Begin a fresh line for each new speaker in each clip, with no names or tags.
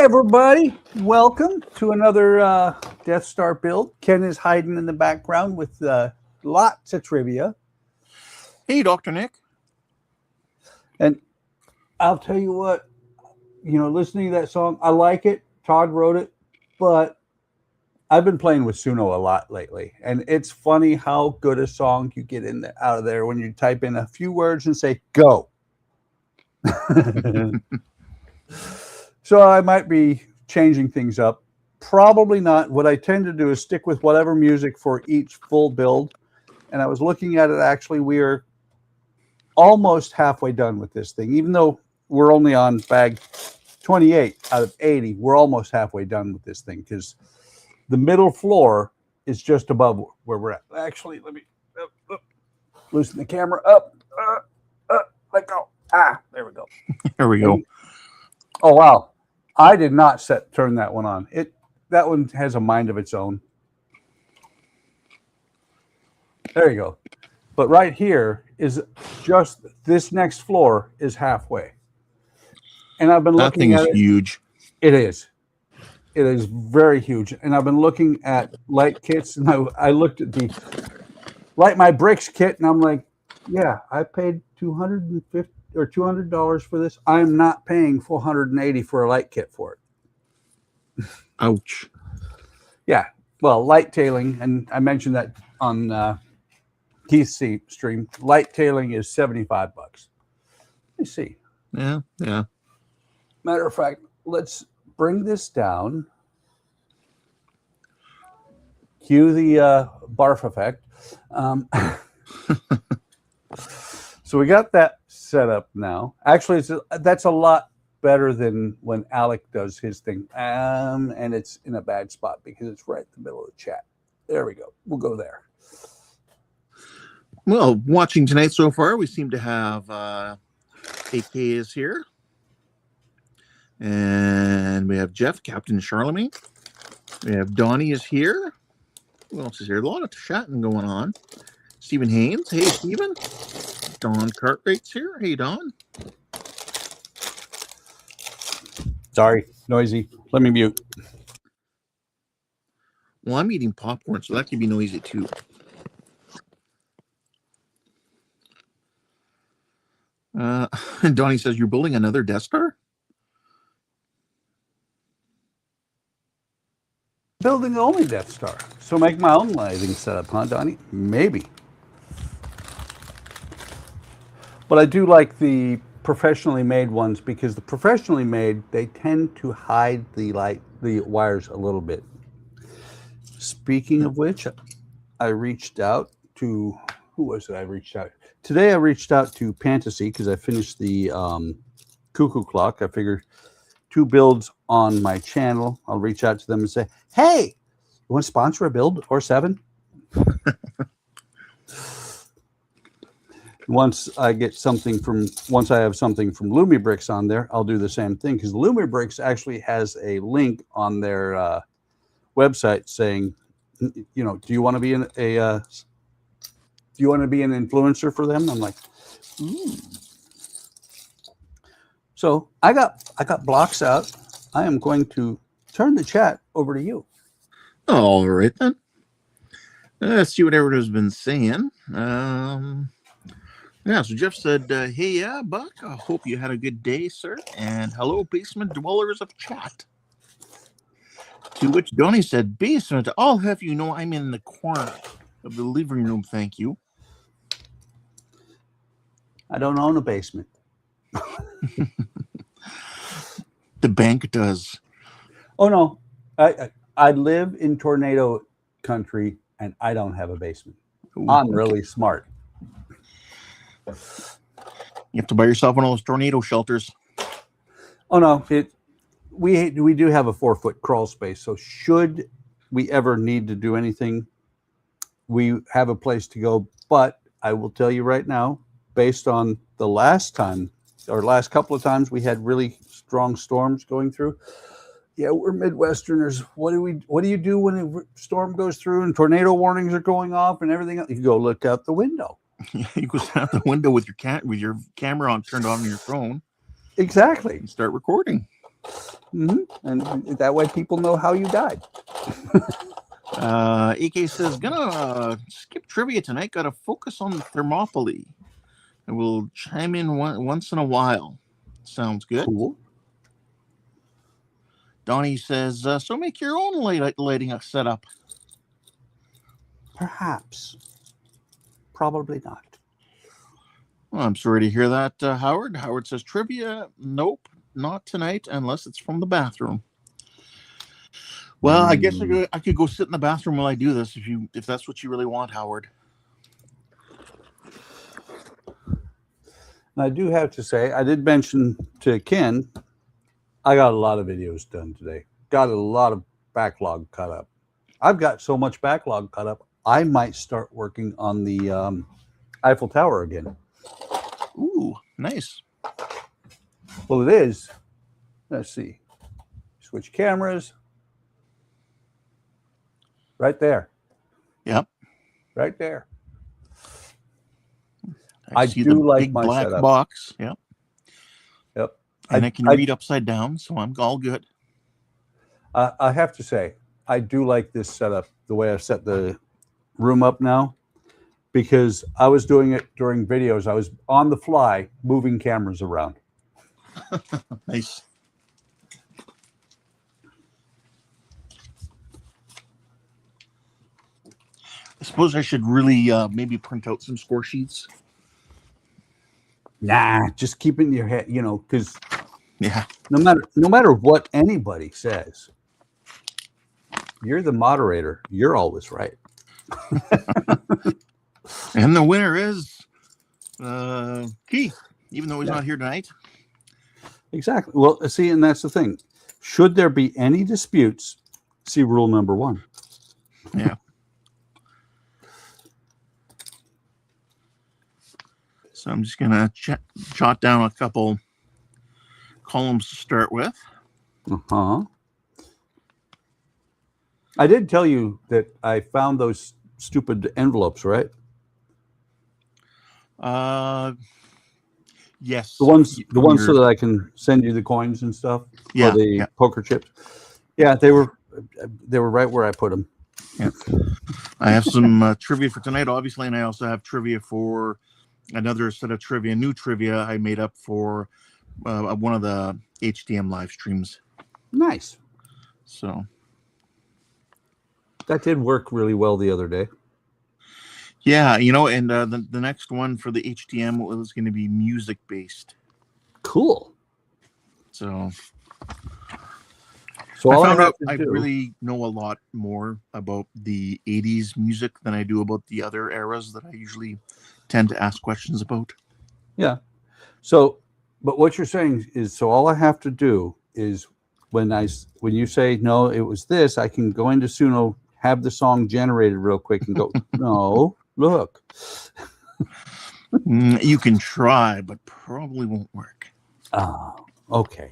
everybody, welcome to another Death Star build. Ken is hiding in the background with lots of trivia.
Hey, Dr. Nick.
And I'll tell you what, listening to that song, I like it. Todd wrote it, but I've been playing with Suno a lot lately. And it's funny how good a song you get out of there when you type in a few words and say, go. So I might be changing things up. Probably not. What I tend to do is stick with whatever music for each full build. And I was looking at it, actually, we are almost halfway done with this thing. Even though we're only on bag 28 out of 80, we're almost halfway done with this thing because the middle floor is just above where we're at. Actually, let me loosen the camera up. Let go. There we go.
There we go.
Oh, wow. I did not turn that one on. That one has a mind of its own. There you go. But right here is just this next floor is halfway. And I've been looking at it.
That thing is huge.
It is. It is very huge. And I've been looking at light kits, and I looked at the Light My Bricks kit, and I'm like, yeah, I paid $250 or $200 for this. I'm not paying $480 for a light kit for it.
Ouch. Yeah.
Well, light tailing, and I mentioned that on Keith's stream. Light tailing is $75. Let me see.
Yeah.
Matter of fact, let's bring this down. Cue the barf effect. So we got that set up now. Actually, that's a lot better than when Alec does his thing. And it's in a bad spot because it's right in the middle of the chat. There we go. We'll go there.
Well, watching tonight so far, we seem to have AK is here. And we have Jeff, Captain Charlemagne. We have Donnie is here. Who else is here? A lot of chatting going on. Stephen Haynes. Hey, Stephen. Don Cartwright's here. Hey, Don.
Sorry, noisy. Let me mute.
Well, I'm eating popcorn, so that could be noisy too. Donnie says, you're building another Death Star?
Building the only Death Star. So make my own lighting setup, huh, Donnie? Maybe. But I do like the professionally made ones because the professionally made, they tend to hide the wires a little bit. Speaking of which, I reached out to, who was it I reached out? Today I reached out to Fantasy because I finished the Cuckoo Clock. I figured 2 builds on my channel. I'll reach out to them and say, hey, you want to sponsor a build or 7? Once I have something from Lumi Bricks on there, I'll do the same thing because Lumi Bricks actually has a link on their website saying, do you want to be an influencer for them? I'm like, So I got blocks out. I am going to turn the chat over to you.
All right then. Let's see what everyone's been saying. Yeah, so Jeff said, hey, yeah, Buck, I hope you had a good day, sir. And hello, basement dwellers of chat. To which Donnie said, basement, I'll have you know I'm in the corner of the living room, thank you.
I don't own a basement.
The bank does.
Oh, no. I live in tornado country, and I don't have a basement.
Ooh,
I'm really smart.
You have to buy yourself one of those tornado shelters.
Oh, no. We do have a 4-foot crawl space, so should we ever need to do anything, we have a place to go. But I will tell you right now, based on the last couple of times we had really strong storms going through, yeah, we're Midwesterners. What do you do when a storm goes through and tornado warnings are going off and everything else? You go look out the window.
You go out the window with your camera on, turned on your phone.
Exactly.
And start recording.
And that way people know how you died.
AK says, gonna skip trivia tonight. Gotta focus on the Thermopylae. And we'll chime in once in a while. Sounds good.
Cool.
Donnie says, so make your own lighting setup.
Perhaps. Probably not.
Well, I'm sorry to hear that, Howard. Howard says, trivia, nope, not tonight, unless it's from the bathroom. Well, I guess I could go sit in the bathroom while I do this, if that's what you really want, Howard.
And I do have to say, I did mention to Ken, I got a lot of videos done today. Got a lot of backlog cut up. I've got so much backlog cut up, I might start working on the Eiffel Tower again.
Ooh, nice.
Well, it is. Let's see. Switch cameras. Right there.
Yep.
Right there.
I see do the like big my black setup. Box. Yep.
Yep.
And I can read upside down, so I'm all good.
I have to say, I do like this setup, the way I've set the room up now, because I was doing it during videos. I was on the fly moving cameras around.
Nice. I suppose I should really maybe print out some score sheets.
Nah, just keep it in your head, because
yeah,
no matter what anybody says, you're the moderator. You're always right.
And the winner is Keith, even though he's not here tonight.
Exactly. Well, see, and that's the thing. Should there be any disputes, see rule number 1.
Yeah. So I'm just going to jot down a couple columns to start with.
Uh-huh. I did tell you that I found those stupid envelopes, right?
Yes.
The ones so that I can send you the coins and stuff.
Yeah.
Or the poker chips. Yeah, they were right where I put them.
Yeah. I have some trivia for tonight, obviously, and I also have trivia for another set of new trivia I made up for one of the HDM live streams.
Nice.
So
that did work really well the other day.
Yeah, and the next one for the HDM was going to be music based.
Cool.
So
I
found out I really know a lot more about the 80s music than I do about the other eras that I usually tend to ask questions about.
Yeah. So, but what you're saying is, so all I have to do is when you say, no, it was this, I can go into Suno, have the song generated real quick and go, no, look.
You can try, but probably won't work.
Oh, okay.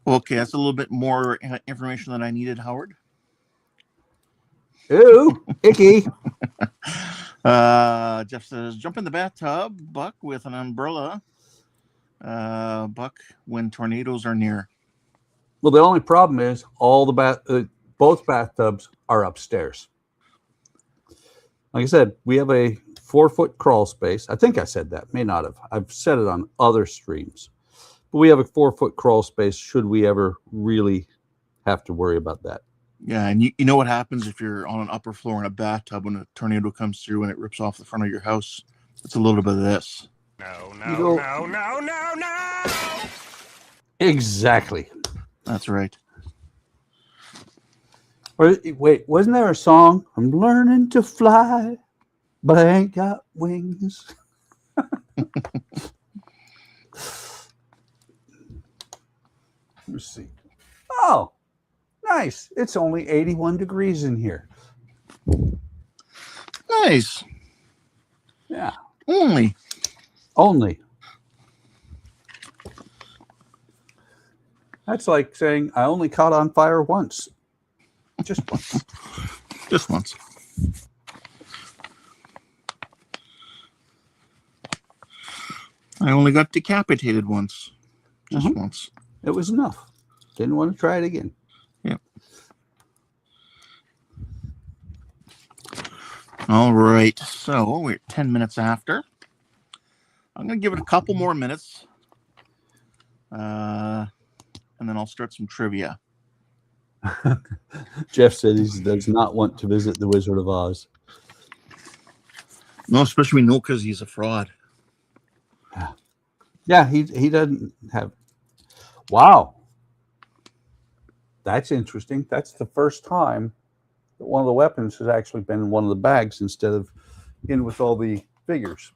Okay, that's a little bit more information than I needed, Howard.
Ooh, icky.
Jeff says, jump in the bathtub, Buck, with an umbrella. Buck, when tornadoes are near.
Well, the only problem is both bathtubs are upstairs. Like I said, we have a 4-foot crawl space. I think I said that. May not have. I've said it on other streams. But we have a 4-foot crawl space should we ever really have to worry about that.
Yeah, and you know what happens if you're on an upper floor in a bathtub when a tornado comes through and it rips off the front of your house? It's a little bit of this.
No.
Exactly.
That's right.
Wait, wasn't there a song? I'm learning to fly, but I ain't got wings. Let's see. Oh, nice. It's only 81 degrees in here.
Nice.
Yeah.
Only.
That's like saying I only caught on fire once. Just once.
Just once. I only got decapitated once. Just once.
It was enough. Didn't want to try it again.
Yeah. All right. So we're 10 minutes after. I'm going to give it a couple more minutes. And then I'll start some trivia.
Jeff said he does not want to visit the Wizard of Oz.
No, especially no, because he's a fraud.
Yeah, he doesn't have. Wow. That's interesting. That's the first time that one of the weapons has actually been in one of the bags instead of in with all the figures.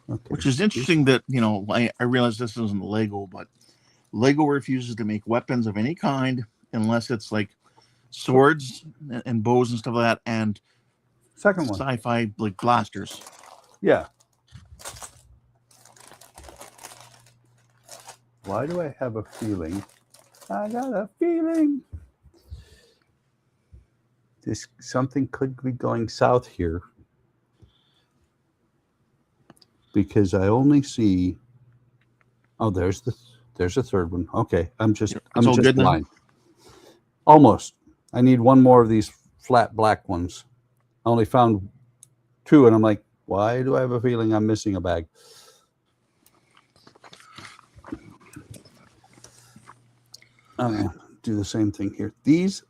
Okay.
Which is interesting that, I realize this isn't Lego, but Lego refuses to make weapons of any kind unless it's like swords and bows and stuff like that, and
second one,
sci-fi like blasters.
Yeah. Why do I have a feeling? I got a feeling something could be going south here, because I only see. Oh, there's a third one. Okay, I'm just blind. Almost. I need one more of these flat black ones. I only found 2, and I'm like, why do I have a feeling I'm missing a bag? I'm going to do the same thing here. These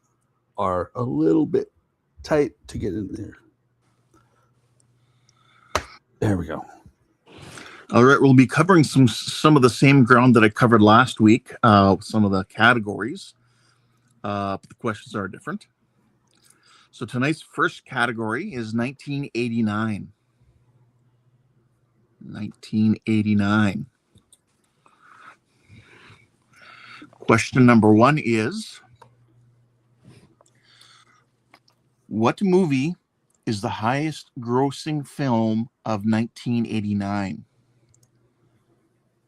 are a little bit tight to get in there. There we go.
All right, we'll be covering some of the same ground that I covered last week, some of the categories. But the questions are different. So tonight's first category is 1989. 1989. Question number 1 is, what movie is the highest grossing film of 1989?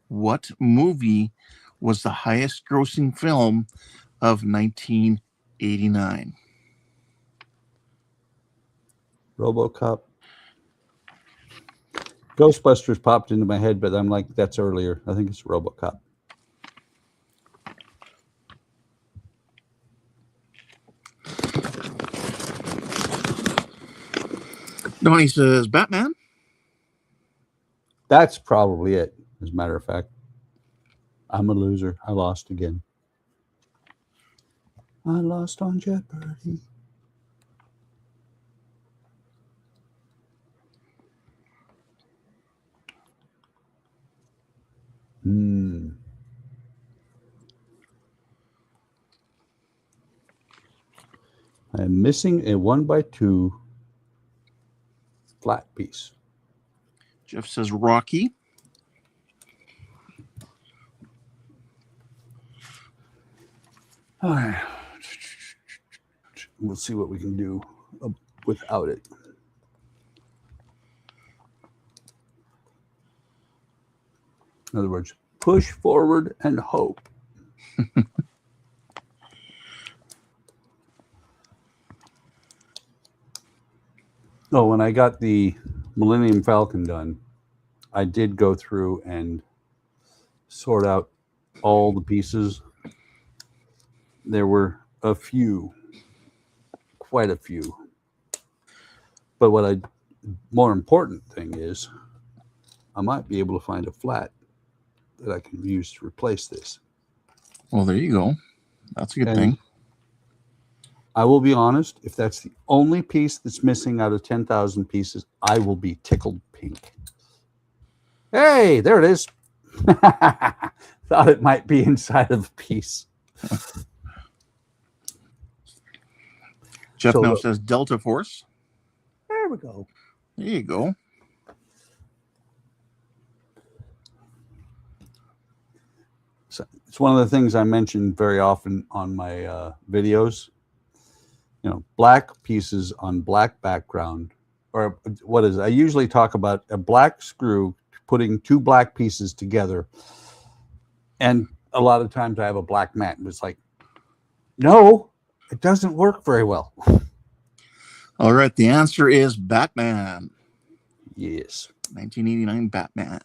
What movie was the highest grossing film of 1989?
RoboCop. Ghostbusters popped into my head, but I'm like, that's earlier. I think it's RoboCop.
Donnie says Batman.
That's probably it, as a matter of fact. I'm a loser. I lost again. I lost on Jeopardy. I'm missing a 1x2 flat piece.
Jeff says Rocky.
All right. We'll see what we can do without it. In other words, push forward and hope. Oh, when I got the Millennium Falcon done, I did go through and sort out all the pieces. There were a few, quite a few. But more important thing is, I might be able to find a flat that I can use to replace this.
Well, there you go. That's a good thing.
I will be honest, if that's the only piece that's missing out of 10,000 pieces, I will be tickled pink. Hey, there it is. Thought it might be inside of a piece.
Jeff now says Delta Force.
There we go.
There you go.
So it's one of the things I mention very often on my videos. You know, black pieces on black background, or what is it? I usually talk about a black screw putting 2 black pieces together. And a lot of times I have a black mat, and it's like, no, it doesn't work very well.
All right, the answer is Batman.
Yes.
1989 Batman.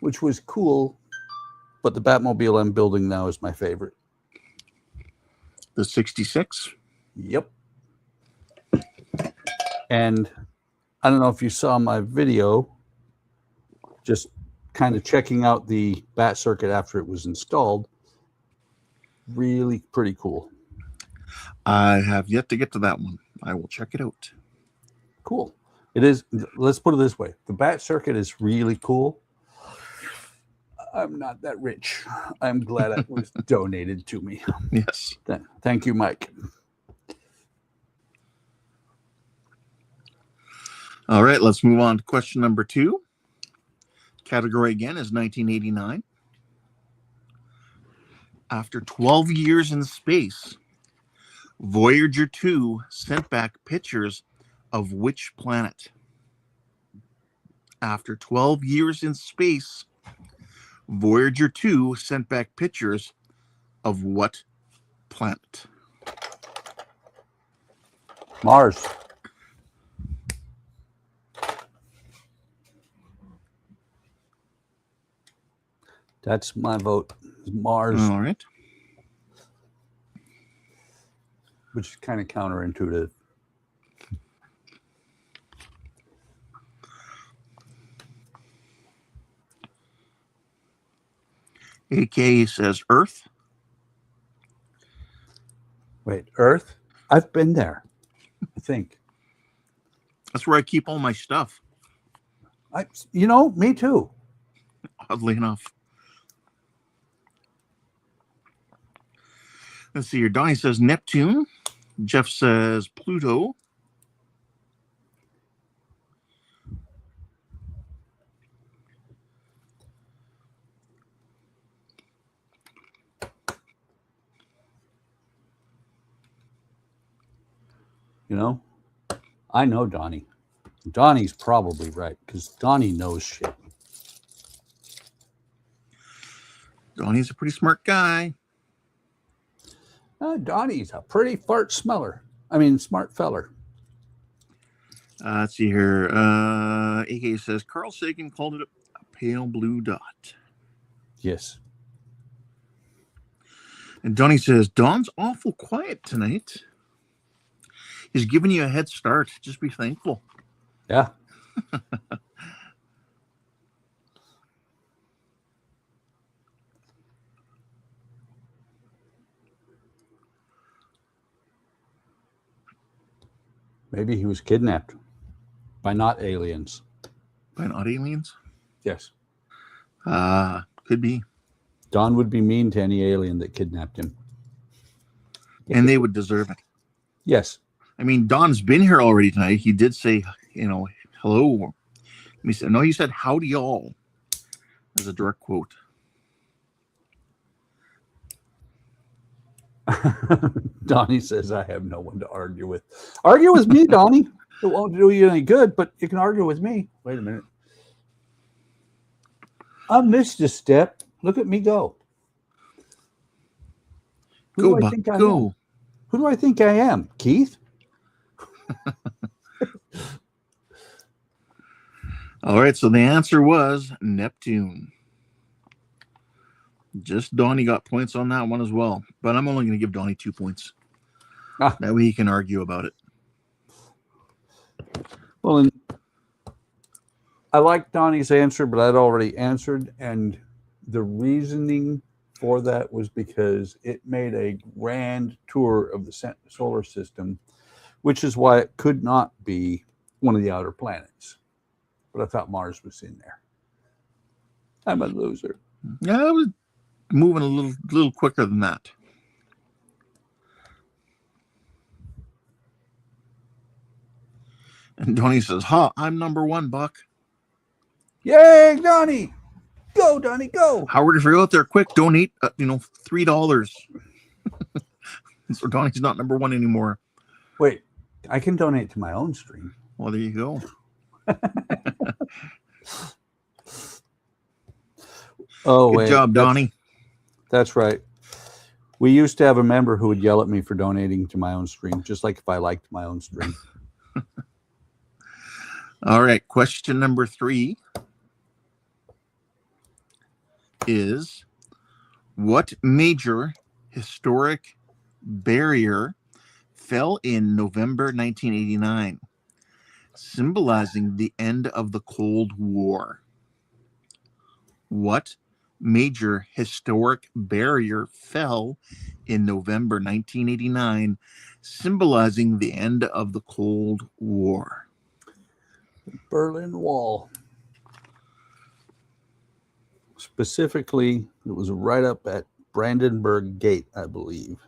Which was cool, but the Batmobile I'm building now is my favorite.
The 66?
Yep. And I don't know if you saw my video, just kind of checking out the bat circuit after it was installed. Really pretty cool.
I have yet to get to that one. I will check it out.
Cool. It is. Let's put it this way. The bat circuit is really cool. I'm not that rich. I'm glad it was donated to me.
Yes.
Thank you, Mike.
All right, let's move on to question number 2. Category again is 1989. After 12 years in space, Voyager 2 sent back pictures of which planet? After 12 years in space, Voyager 2 sent back pictures of what planet?
Mars. That's my vote. Mars.
All right.
Which is kind of counterintuitive.
AK says Earth.
Wait, Earth? I've been there, I think.
That's where I keep all my stuff,
Me too.
oddly enough. Let's see here. Donnie says Neptune. Jeff says Pluto.
I know Donnie. Donnie's probably right because Donnie knows shit.
Donnie's a pretty smart guy.
Donnie's a pretty smart feller.
Let's see here. AK says Carl Sagan called it a pale blue dot.
Yes.
And Donnie says Don's awful quiet tonight. He's giving you a head start. Just be thankful.
Yeah. Maybe he was kidnapped by not aliens.
By not aliens?
Yes.
Could be.
Don would be mean to any alien that kidnapped him.
And they would deserve it.
Yes.
I mean, Don's been here already tonight. He did say, hello. He said, howdy y'all. As a direct quote.
Donnie says, I have no one to argue with. Argue with me, Donnie. It won't do you any good, but you can argue with me. Wait a minute. I missed a step. Look at me go. Who do I think I am? Who do I think I am? Keith?
All right, so the answer was Neptune. Just Donnie got points on that one as well. But I'm only going to give Donnie 2 points. That way he can argue about it.
Well, and I like Donnie's answer, but I'd already answered. And the reasoning for that was because it made a grand tour of the solar system, which is why it could not be one of the outer planets. But I thought Mars was in there. I'm a loser.
Yeah, I was moving a little quicker than that. And Donnie says, I'm number 1, Buck.
Yay, Donnie! Go, Donnie, go!
Howard, if you're out there, quick, donate, $3. So Donnie's not number 1 anymore.
Wait, I can donate to my own stream.
Well, there you go.
Good
job, Donnie.
That's right. We used to have a member who would yell at me for donating to my own stream, just like if I liked my own stream.
All right. Question number 3 is, what major historic barrier fell in November 1989, symbolizing the end of the Cold War? What major historic barrier fell in November 1989, symbolizing the end of the Cold War?
Berlin Wall. Specifically, it was right up at Brandenburg Gate, I believe.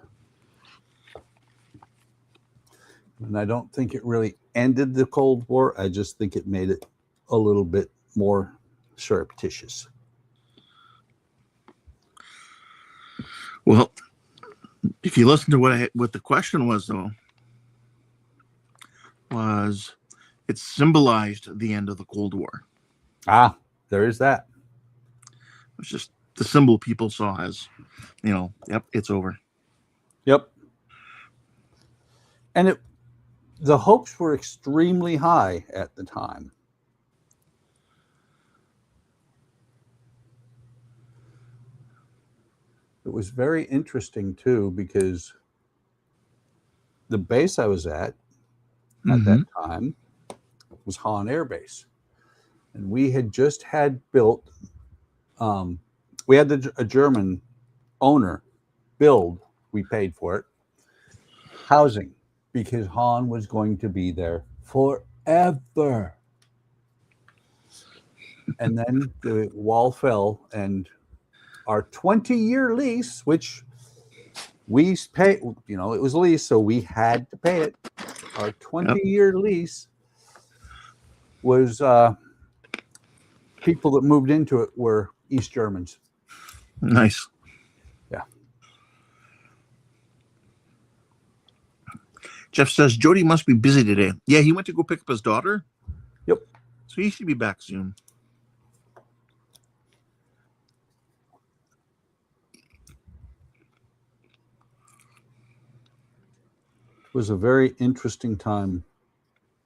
And I don't think it really ended the Cold War. I just think it made it a little bit more surreptitious.
Well, if you listen to what the question was, though, was it symbolized the end of the Cold War.
Ah, there is that.
It's just the symbol people saw as, yep, it's over.
Yep. And the hopes were extremely high at the time. It was very interesting, too, because the base I was at that time was Hahn Air Base. And we had just had built, we had a German owner build, we paid for it, housing, because Hahn was going to be there forever. And then the wall fell, and our 20-year lease, which we paid, it was a lease, so we had to pay it. Our 20-year lease was people that moved into it were East Germans.
Nice.
Yeah.
Jeff says Jody must be busy today. Yeah, he went to go pick up his daughter.
Yep.
So he should be back soon.
It was a very interesting time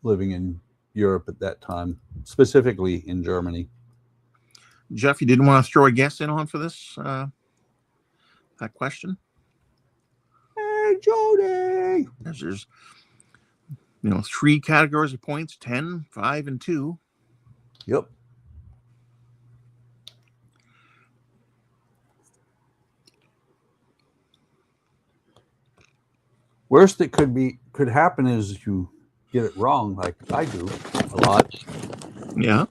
living in Europe at that time, specifically in Germany.
Jeff, you didn't want to throw a guess in on for this that question?
Hey, Jody!
There's 3 categories of points: 10, 5, and 2.
Yep. Worst that could happen is you get it wrong, like I do a lot.
Yeah.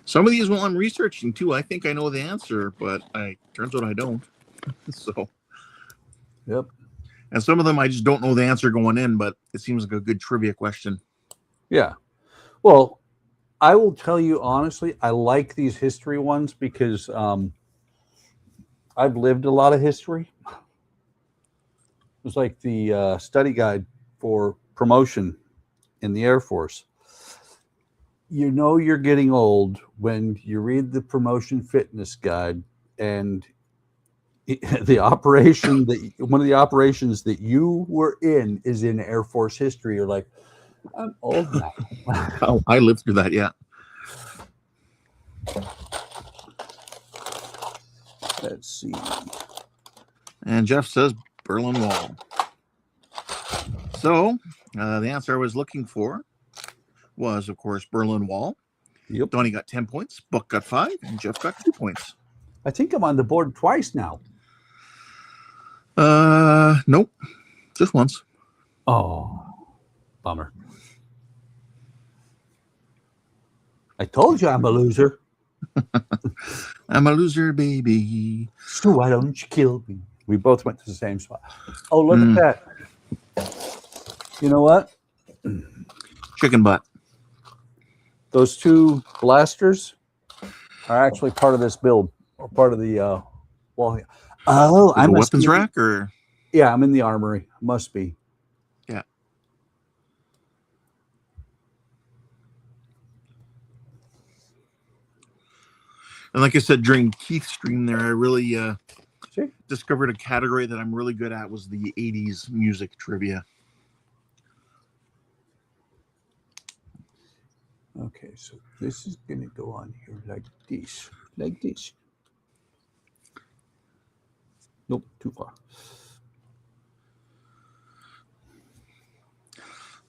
Some of these, while I'm researching too, I think I know the answer, but turns out I don't. So.
Yep.
And some of them I just don't know the answer going in, but it seems like a good trivia question.
Yeah. Well, I will tell you honestly, I like these history ones because I've lived a lot of history. It was like the study guide for promotion in the Air Force. You're getting old when you read the promotion fitness guide and the operation one of the operations that you were in is in Air Force history. You're like, I'm old now.
Oh, I lived through that, yeah.
Let's see.
And Jeff says Berlin Wall. So the answer I was looking for was, of course, Berlin Wall.
Yep.
Donnie got 10 points, Buck got 5, and Jeff got 2 points.
I think I'm on the board twice now.
Nope. Just once.
Oh, bummer. I told you I'm a loser.
I'm a loser, baby.
So why don't you kill me? We both went to the same spot. Oh, look at that. You know what?
Chicken butt.
Those 2 blasters are actually part of this build, or part of the wall here. Oh, I'm
a weapons rack, or?
Yeah, I'm in the armory. Must be.
Yeah. And like I said, during Keith's stream there, I really
See?
discovered a category that I'm really good at was the 80s music trivia.
Okay, so this is going to go on here like this. Like this. Nope, too far.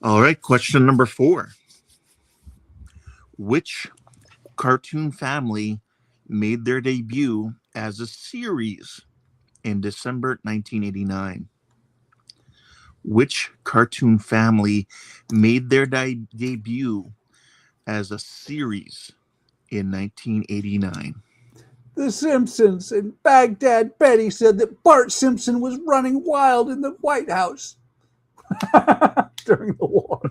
All right, question number 4. Which cartoon family made their debut as a series in December 1989? Which cartoon family made their debut as a series in 1989?
The Simpsons, and Baghdad Betty said that Bart Simpson was running wild in the White House during the war.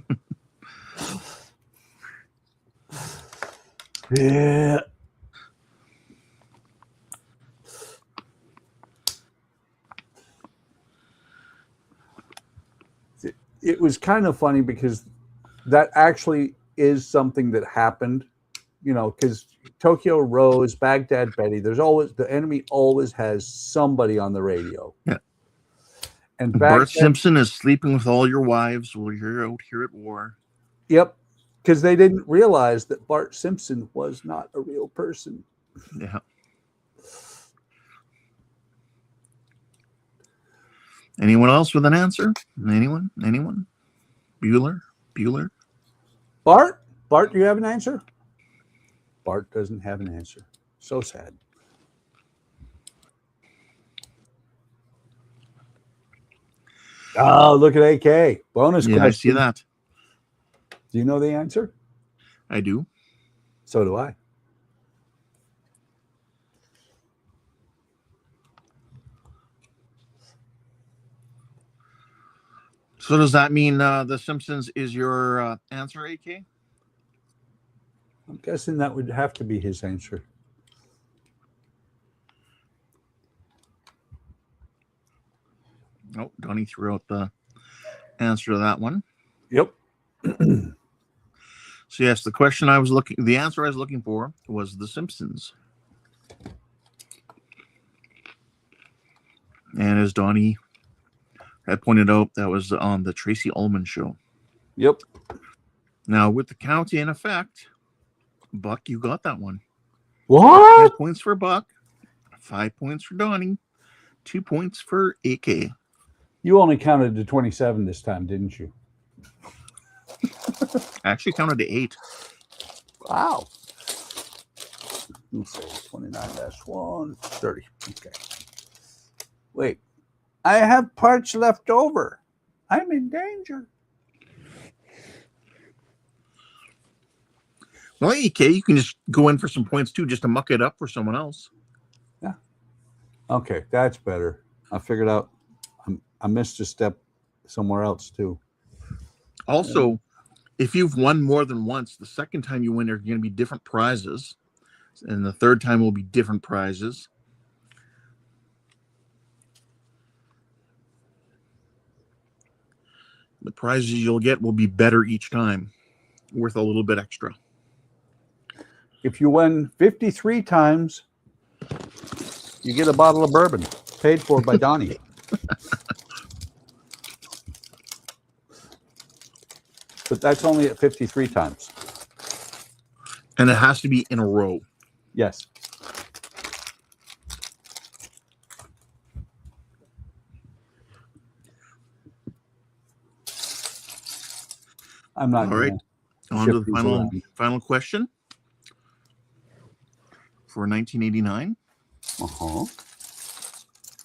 Yeah. It was kind of funny because that actually is something that happened, you know, because Tokyo Rose, Baghdad Betty, there's always, the enemy always has somebody on the radio.
Yeah.
And
Bart Simpson is sleeping with all your wives while you're out here at war.
Yep. Because they didn't realize that Bart Simpson was not a real person.
Yeah. Anyone else with an answer? Anyone? Bueller?
Bart, do you have an answer? Bart doesn't have an answer. So sad. Oh, look at AK. Bonus question.
I see that.
Do you know the answer?
I do.
So do I.
So does that mean The Simpsons is your answer, AK?
I'm guessing that would have to be his answer.
Oh, Donnie threw out the answer to that one.
Yep.
So yes, the answer I was looking for was The Simpsons. And as Donnie had pointed out, that was on the Tracy Ullman show.
Yep.
Now, with the count in effect, Buck, you got that one.
What?
10 points for Buck, 5 points for Donnie, 2 points for AK.
You only counted to 27 this time, didn't you?
I actually counted to 8.
Wow. Let's say 29-1, 30. Okay. Wait. I have parts left over. I'm in danger.
Well, AK, you can just go in for some points too, just to muck it up for someone else.
Yeah. Okay, that's better. I figured out I missed a step somewhere else too.
Also, if you've won more than once, the second time you win, there are going to be different prizes. And the third time will be different prizes. The prizes you'll get will be better each time, worth a little bit extra.
If you win 53 times, you get a bottle of bourbon paid for by Donnie. But that's only at 53 times.
And it has to be in a row.
Yes. I'm not.
All right. On to the final question for 1989.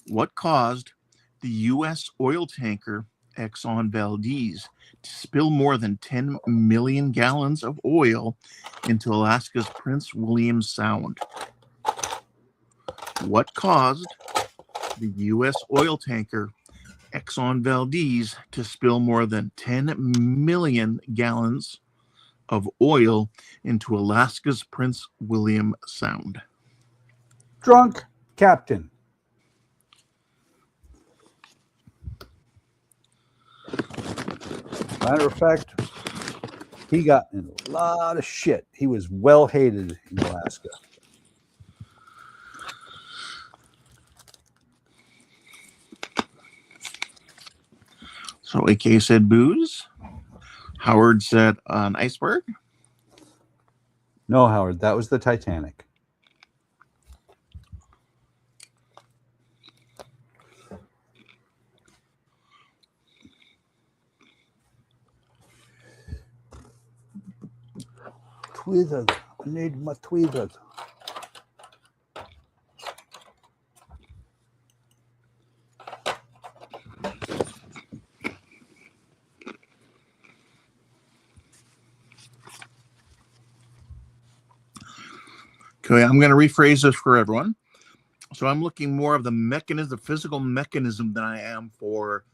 What caused the U.S. oil tanker Exxon Valdez to spill more than 10 million gallons of oil into Alaska's Prince William Sound? What caused the U.S. oil tanker Exxon Valdez to spill more than 10 million gallons of oil into Alaska's Prince William Sound?
Drunk captain. Matter of fact, he got in a lot of shit. He was well hated in Alaska.
So AK said booze. Howard said an iceberg.
No, Howard, that was the Titanic. Tweezers. I need my tweezers.
Okay, I'm going to rephrase this for everyone. So I'm looking more of the mechanism, the physical mechanism, than I am for.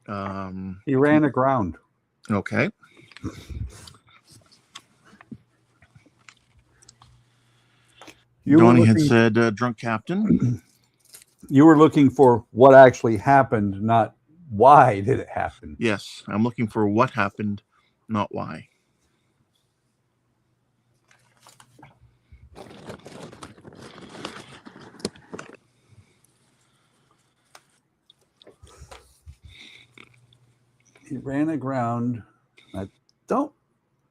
He ran aground.
Okay. Donnie had said drunk captain.
You were looking for what actually happened, not why did it happen.
Yes, I'm looking for what happened, not why.
He ran aground.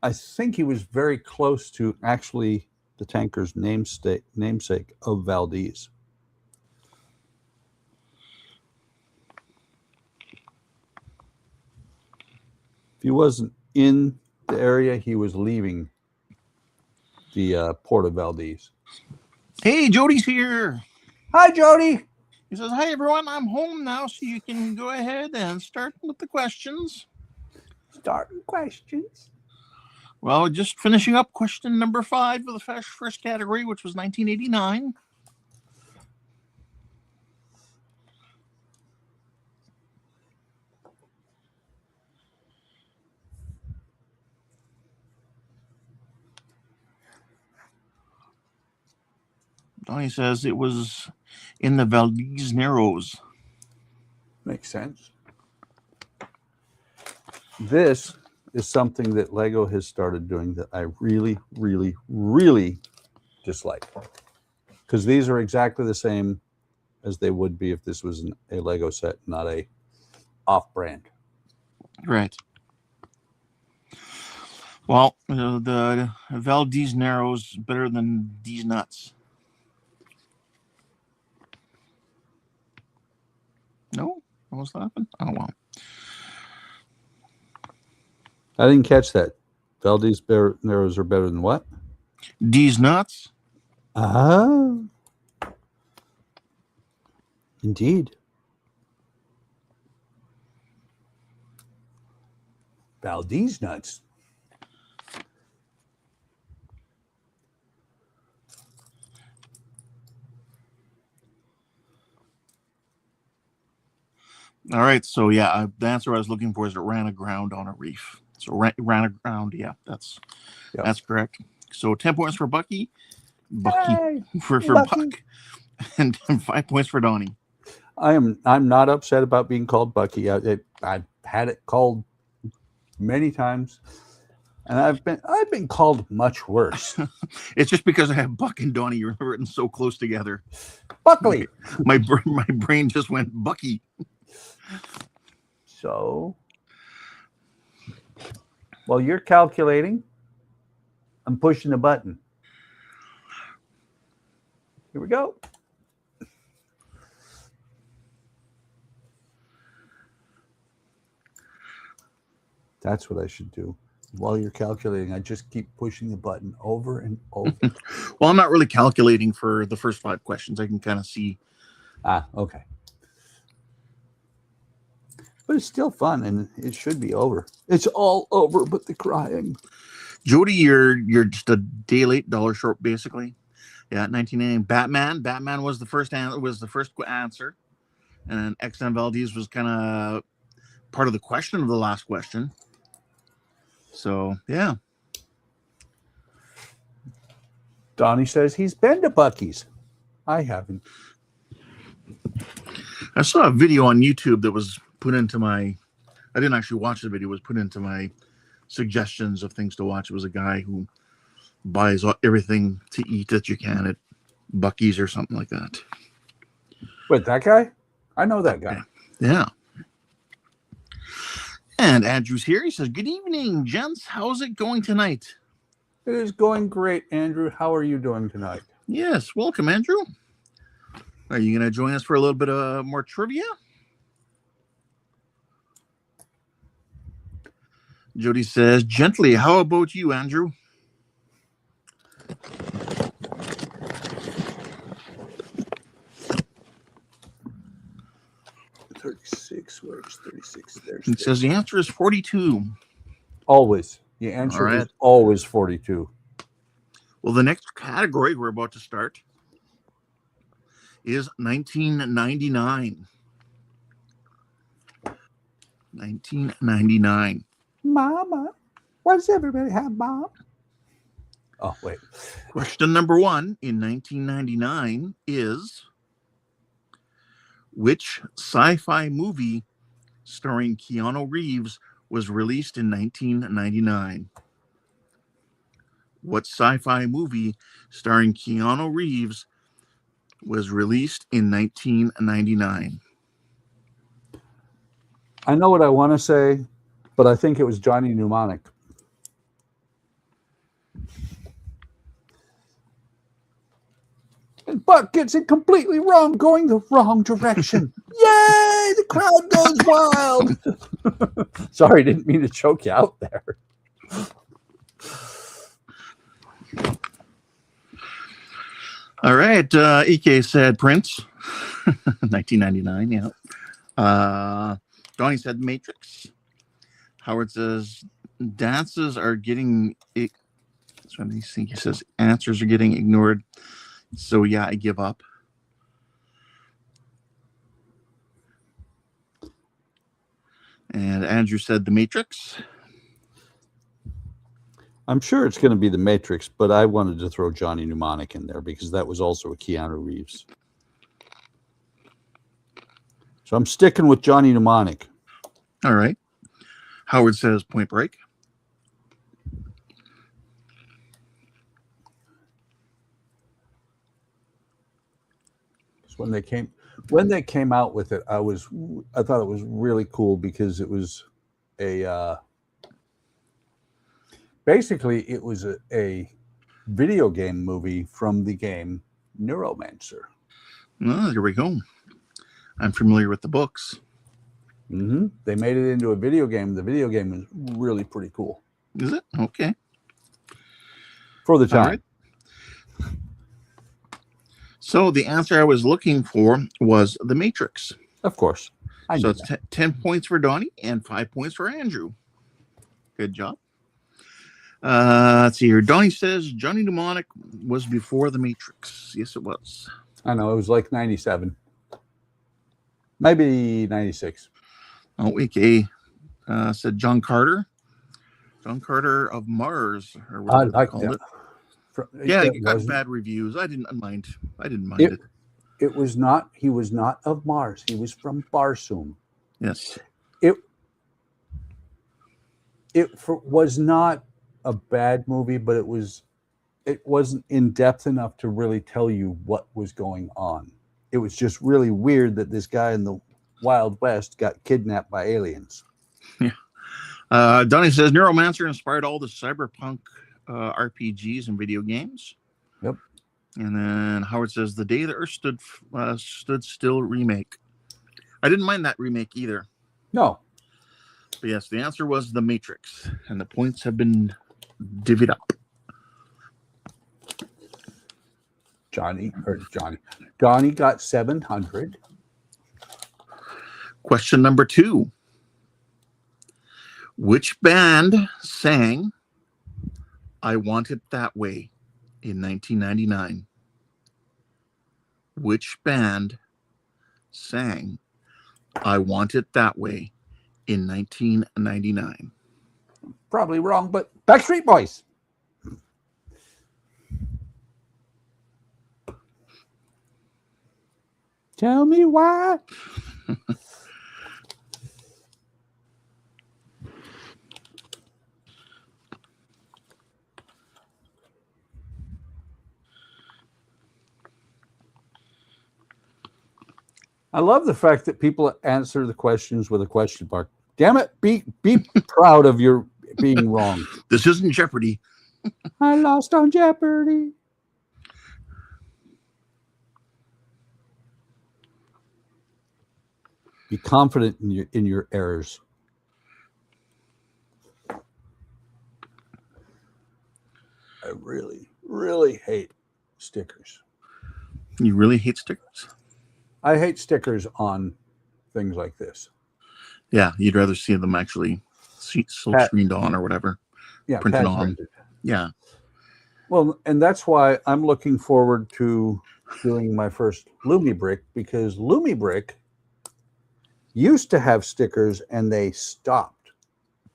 I think he was very close to actually the tanker's namesake of Valdez. If he wasn't in the area, he was leaving the port of Valdez.
Hey, Jody's here.
Hi, Jody.
He says, hi, everyone. I'm home now, so you can go ahead and start with the questions.
Starting questions.
Well, just finishing up question number 5 of the first category, which was 1989. Donnie says it was in the Valdez Narrows.
Makes sense. This is something that Lego has started doing that I really, really, really dislike. Because these are exactly the same as they would be if this was a Lego set, not a off-brand.
Right. Well, the Valdez Narrows better than these nuts. No? What was laughing? Oh, well.
I didn't catch that. Valdez Narrows are better than what?
These nuts?
Ah. Indeed. Valdez nuts.
All right. So, yeah, the answer I was looking for is it ran aground on a reef. So, ran aground. Yeah, that's correct. So, 10 points for Bucky.
Hey,
for
Bucky.
Buck. And 5 points for Donnie.
I'm not upset about being called Bucky. I've had it called many times, and I've been called much worse.
It's just because I have Buck and Donnie written so close together.
Buckley.
My brain just went Bucky.
So, while you're calculating, I'm pushing the button. Here we go. That's what I should do. While you're calculating, I just keep pushing the button over and over.
Well, I'm not really calculating for the first 5 questions. I can kind of see.
Okay. But it's still fun, and it should be over. It's all over but the crying.
Jody, you're just a day late, dollar short, basically. Yeah, 1989. Batman was the first answer, and XM Valdez was kind of part of the question of the last question. So yeah.
Donnie says he's been to Bucky's. I haven't.
I saw a video on YouTube that was put into my. I didn't actually watch the video. It was put into my suggestions of things to watch. It was a guy who buys everything to eat that you can at Bucky's or something like that.
Wait, that guy? I know that guy.
Yeah. And Andrew's here. He says, good evening, gents. How's it going tonight?
It is going great, Andrew. How are you doing tonight?
Yes, welcome, Andrew. Are you going to join us for a little bit of more trivia? Jody says, gently, how about you, Andrew?
Where's 36? There's
It says the answer is 42.
Always. The answer is always 42.
Well, the next category we're about to start is 1999. 1999.
Mama, why does everybody have mom? Oh, wait.
Question number 1 in 1999 is, which sci-fi movie starring Keanu Reeves was released in 1999? What sci-fi movie starring Keanu Reeves was released in 1999?
I know what I want to say, but I think it was Johnny Mnemonic. And Buck gets it completely wrong, going the wrong direction. Yay! The crowd goes wild. Sorry, didn't mean to choke you out there.
All right. EK said Prince. 1999, yeah. Donnie said Matrix. Howard says dances are getting... That's what he says answers are getting ignored. So, yeah, I give up. And Andrew said The Matrix.
I'm sure it's going to be The Matrix, but I wanted to throw Johnny Mnemonic in there because that was also a Keanu Reeves. So I'm sticking with Johnny Mnemonic.
All right. Howard says Point Break.
When they came out with it, I thought it was really cool because it was basically it was a video game movie from the game Neuromancer.
Oh, there we go. I'm familiar with the books.
Mm-hmm. They made it into a video game. The video game is really pretty cool.
Is it? Okay.
For the time.
All right. So the answer I was looking for was The Matrix.
Of course.
So it's 10 points for Donnie and 5 points for Andrew. Good job. Let's see here. Donnie says Johnny Mnemonic was before The Matrix. Yes, it was.
I know. It was like 97. Maybe 96.
Oh, EK said John Carter. John Carter of Mars, or whatever they called it. Yeah, it got bad reviews. I didn't mind it.
It was not. He was not of Mars. He was from Barsoom.
Yes.
It was not a bad movie, but it wasn't in depth enough to really tell you what was going on. It was just really weird that this guy in the Wild West got kidnapped by aliens.
Yeah. Donnie says Neuromancer inspired all the cyberpunk RPGs and video games.
Yep.
And then Howard says The Day the Earth Stood Still remake. I didn't mind that remake either.
No.
But yes, the answer was The Matrix, and the points have been divvied up.
Donnie got 700.
Question number 2. Which band sang I Want It That Way in 1999? Which band sang I Want It That Way in 1999?
Probably wrong, but Backstreet Boys. Tell me why. I love the fact that people answer the questions with a question mark. Damn it. Be proud of your being wrong.
This isn't Jeopardy.
I lost on Jeopardy. Be confident in your errors. I really, really hate stickers.
You really hate stickers?
I hate stickers on things like this.
Yeah, you'd rather see them actually screened on or whatever.
Yeah,
printed
pad
on.
printed.
Yeah.
Well, and that's why I'm looking forward to doing my first Lumi Brick, because Lumi Brick used to have stickers and they stopped.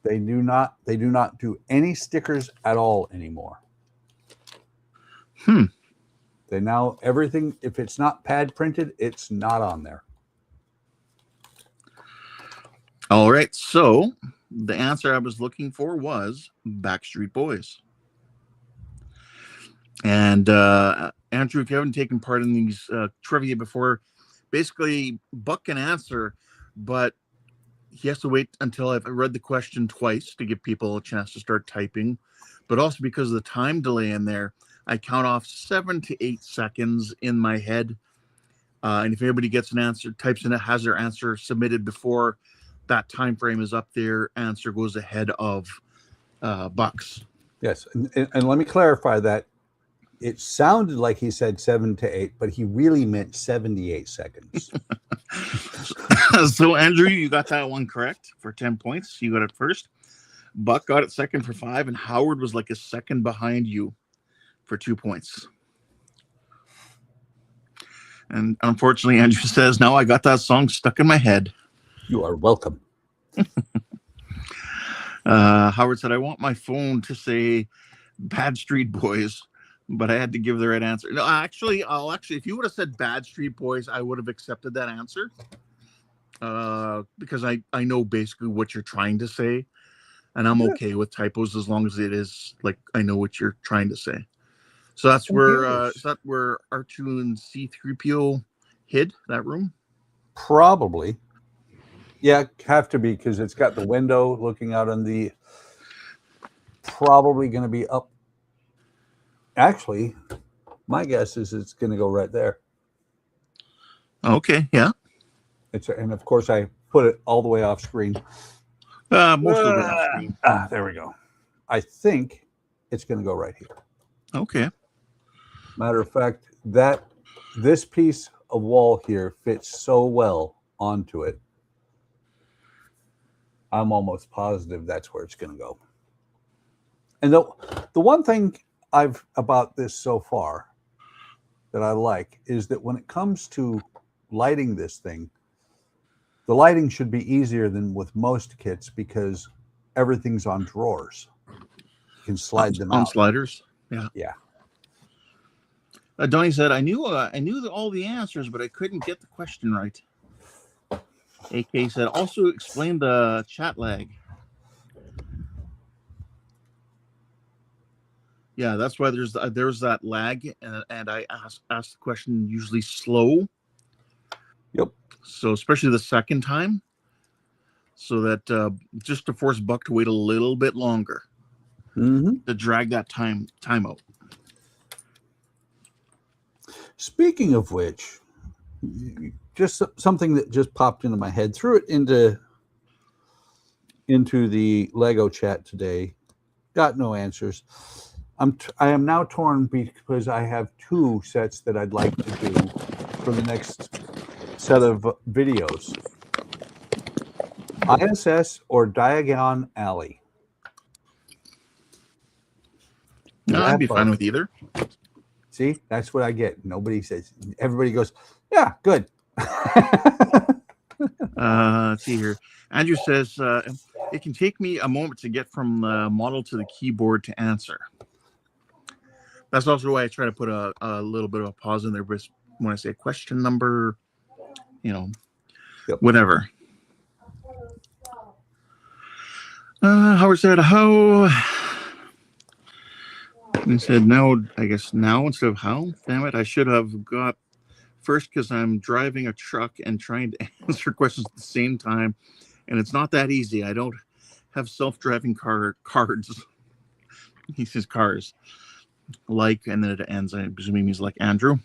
They do not do any stickers at all anymore. They now, everything, if it's not pad printed, it's not on there.
All right. So the answer I was looking for was Backstreet Boys. And Andrew, if you haven't taken part in these trivia before, basically Buck can answer, but he has to wait until I've read the question twice to give people a chance to start typing. But also because of the time delay in there, I count off 7 to 8 seconds in my head. And if anybody gets an answer, types in it, has their answer submitted before that time frame is up, their answer goes ahead of Buck's.
Yes. And let me clarify that. It sounded like he said 7 to 8, but he really meant 78 seconds.
So, Andrew, you got that one correct for 10 points. You got it first. Buck got it second for 5, and Howard was like a second behind you for 2 points. And unfortunately, Andrew says, "Now I got that song stuck in my head."
You are welcome.
Howard said, "I want my phone to say Bad Street Boys," but I had to give the right answer. No, actually, if you would have said Bad Street Boys, I would have accepted that answer. Because I know basically what you're trying to say, and I'm okay with typos as long as it is like I know what you're trying to say. So that's where R2 and C3PO hid that room?
Probably. Yeah, have to be, because it's got the window looking out on the, probably going to be up. Actually, my guess is it's going to go right there.
Okay, yeah.
And of course, I put it all the way off screen.
Most of the way off screen.
There we go. I think it's going to go right here.
Okay.
Matter of fact, this piece of wall here fits so well onto it. I'm almost positive that's where it's going to go. And the one thing about this so far that I like is that when it comes to lighting this thing, the lighting should be easier than with most kits because everything's on drawers. You can slide them
on
out.
Sliders. Yeah.
Yeah.
Donnie said, I knew all the answers, but I couldn't get the question right. AK said, also explain the chat lag. Yeah, that's why there's that lag, and I ask the question usually slow.
Yep.
So especially the second time, so that just to force Buck to wait a little bit longer, to drag that time out. Speaking
of which, just something that just popped into my head. Threw it into the Lego chat today. Got no answers. I am now torn because I have 2 sets that I'd like to do for the next set of videos. ISS or Diagon Alley.
No, I'd be fine with either.
See, that's what I get. Nobody says. Everybody goes, yeah, good.
Let's see here. Andrew says, it can take me a moment to get from the model to the keyboard to answer. That's also why I try to put a little bit of a pause in there when I say question number, whatever. Howard said, how? He said, no, I guess now instead of how. Damn it, I should have got first because I'm driving a truck and trying to answer questions at the same time. And it's not that easy. I don't have self-driving cards. He says cars. Like, and then it ends. I'm presuming he's like Andrew.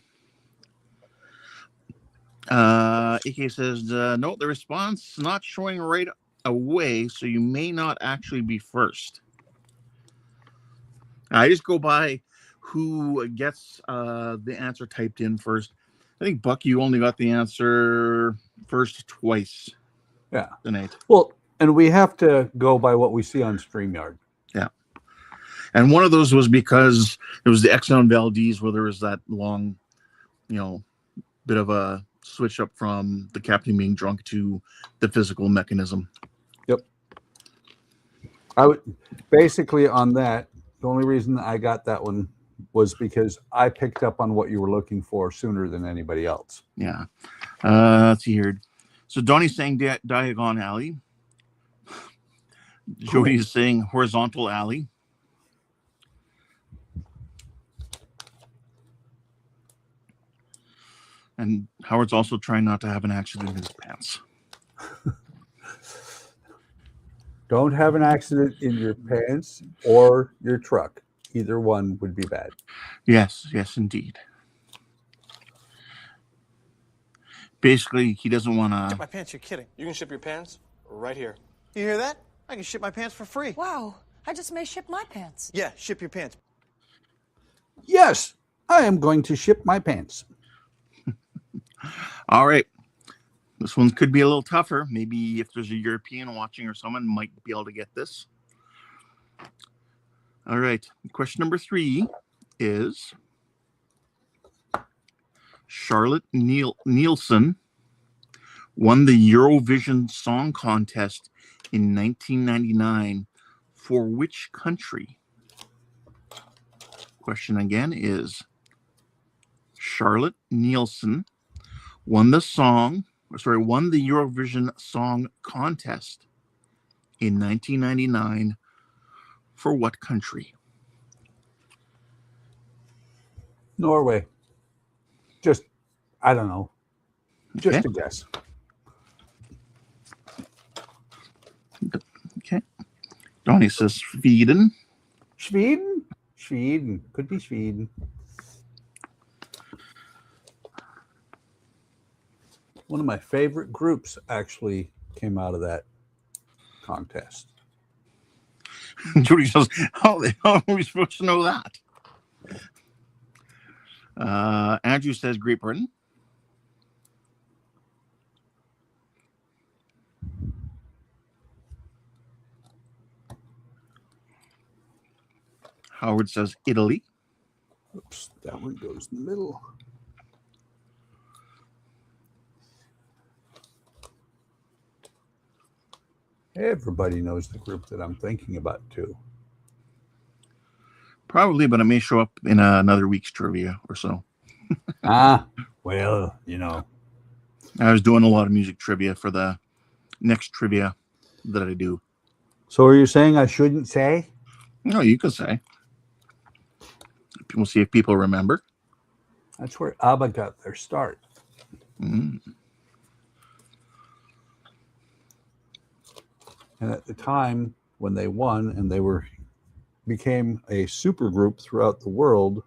AK says, no, the response not showing right away, so you may not actually be first. I just go by who gets the answer typed in first. I think, Buck, you only got the answer first twice.
Yeah.
Tonight.
Well, and we have to go by what we see on StreamYard.
Yeah. And one of those was because it was the Exxon Valdez where there was that long, bit of a switch up from the captain being drunk to the physical mechanism.
Yep. I would basically on that. The only reason I got that one was because I picked up on what you were looking for sooner than anybody else.
Yeah. Let's see here. So Donnie's saying Diagon Alley. Cool. Jody's saying horizontal alley. And Howard's also trying not to have an accident in his pants.
Don't have an accident in your pants or your truck. Either one would be bad.
Yes, indeed. Basically, he doesn't want to...
Ship my pants? You're kidding. You can ship your pants right here. You hear that? I can ship my pants for free.
Wow, I just may ship my pants.
Yeah, ship your pants.
Yes, I am going to ship my pants.
All right. This one could be a little tougher. Maybe if there's a European watching or someone might be able to get this. All right. Question number 3 is Charlotte Nielsen won the Eurovision Song Contest in 1999 for which country? Question again is Charlotte Nielsen won the Eurovision Song Contest in 1999 for what country?
Norway. Just, I don't know. Just a guess.
Okay. Donnie says Sweden.
Sweden? Sweden. Could be Sweden. One of my favorite groups actually came out of that contest.
Judy says, how the hell are we supposed to know that? Andrew says Great Britain. Howard says Italy.
Oops, that one goes in the middle. Everybody knows the group that I'm thinking about too.
Probably, but it may show up in another week's trivia or so.
Well, you know.
I was doing a lot of music trivia for the next trivia that I do.
So are you saying I shouldn't say?
No, you can say. We'll see if people remember.
That's where ABBA got their start.
Mm.
And at the time when they won and they became a super group throughout the world,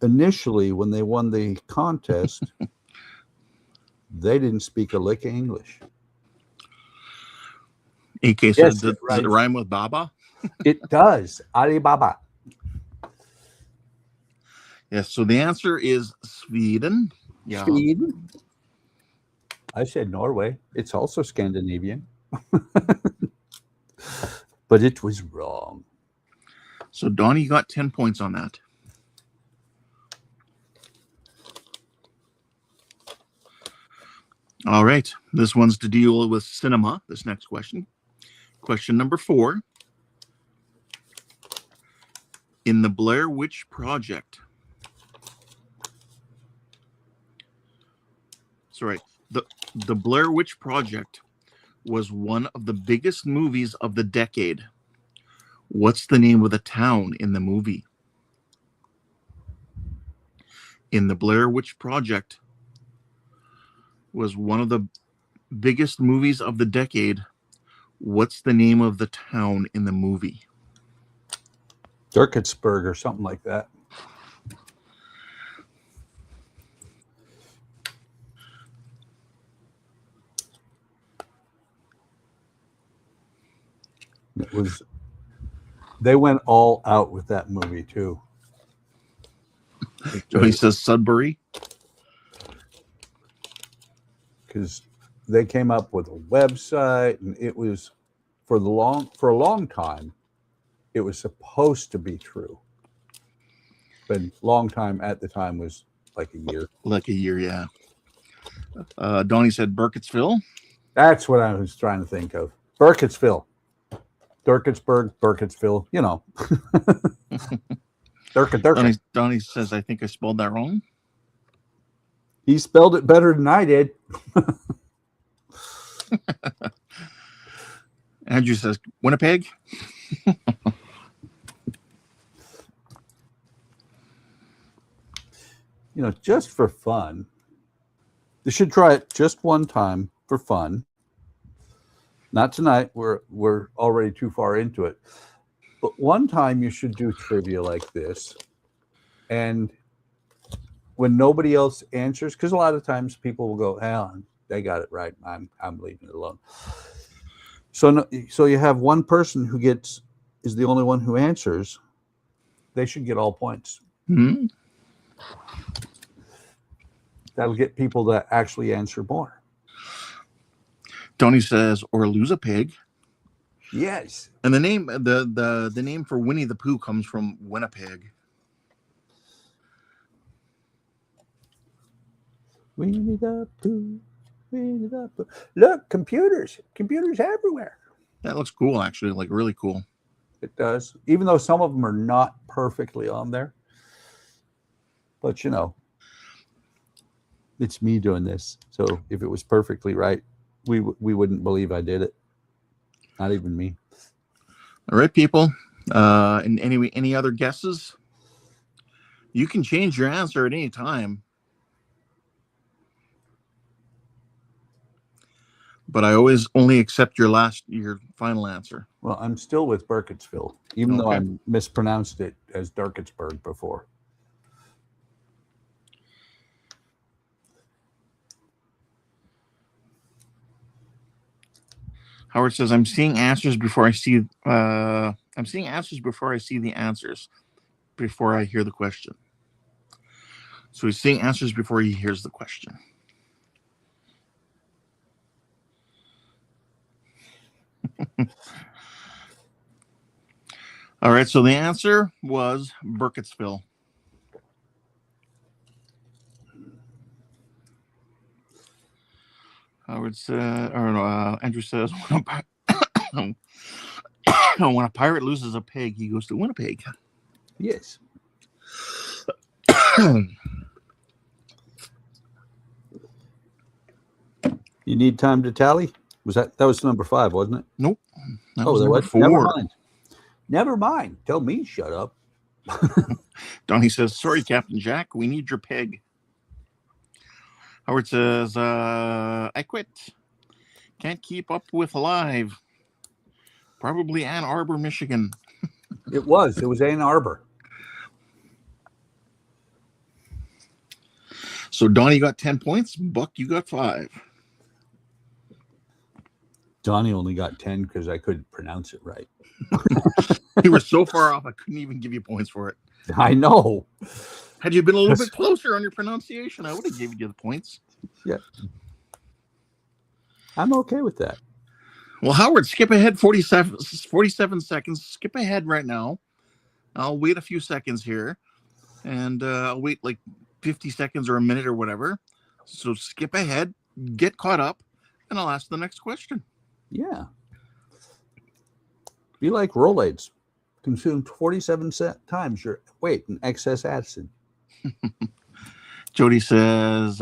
initially when they won the contest, they didn't speak a lick of English.
AK says,
Yes,
does it rhyme with Baba?
It does. Alibaba.
Yes, so the answer is Sweden. Yeah.
Sweden. I said Norway. It's also Scandinavian. But it was wrong.
So Donnie got 10 points on that. All right. This one's to deal with cinema. This next question. Question number 4. In the Blair Witch Project. Sorry. The Blair Witch Project was one of the biggest movies of the decade. What's the name of the town in the movie? In the Blair Witch Project was one of the biggest movies of the decade. What's the name of the town in the movie?
Dirketsburg or something like that. It was. They went all out with that movie too.
He says Sudbury.
Because they came up with a website, and it was for a long time. It was supposed to be true, but long time at the time was like a year.
Like a year, yeah. Donnie said Burkittsville. That's
what I was trying to think of. Burkittsville. Dirketsburg, Burkittsville, you know.
Donnie says, I think I spelled that wrong.
He spelled it better than I did.
Andrew says, Winnipeg.
You know, just for fun. You should try it just one time for fun. Not tonight. We're already too far into it. But one time you should do trivia like this. And when nobody else answers, because a lot of times people will go, "Oh, they got it right. I'm leaving it alone." So you have one person who is the only one who answers. They should get all points.
Mm-hmm.
That'll get people to actually answer more.
Tony says, or lose a pig.
Yes.
And the name the name for Winnie the Pooh comes from Winnipeg.
Winnie the Pooh. Winnie the Pooh. Look, computers everywhere.
That looks cool, actually, like really cool.
It does, even though some of them are not perfectly on there. But you know, it's me doing this. So if it was perfectly right, we wouldn't believe I did it. Not even me.
All right, people. And any other guesses? You can change your answer at any time. But I always only accept your final answer.
Well, I'm still with Burkittsville, even though I mispronounced it as Dirketsburg before.
Howard says, "I'm seeing answers before I see. I'm seeing answers before I see the answers, before I hear the question." So he's seeing answers before he hears the question. All right. So the answer was Burkittsville. Howard said, Andrew says, when a pirate loses a pig, he goes to Winnipeg.
Yes. You need time to tally? That was number 5, wasn't it?
Nope. That was number 4.
Never mind. Tell me, shut up.
Donnie says, sorry, Captain Jack. We need your pig. Howard says, I quit. Can't keep up with live. Probably Ann Arbor, Michigan.
It was Ann Arbor.
So Donnie got 10 points. Buck, you got 5.
Donnie only got 10 because I couldn't pronounce it right.
You were so far off, I couldn't even give you points for it.
I know.
Had you been a little bit closer on your pronunciation, I would have given you the points.
Yeah. I'm okay with that.
Well, Howard, skip ahead 47 seconds. Skip ahead right now. I'll wait a few seconds here. And I'll wait like 50 seconds or a minute or whatever. So skip ahead, get caught up, and I'll ask the next question.
Yeah. Be like Rolaids. Consumed 47 times your weight in excess acid.
Jody says,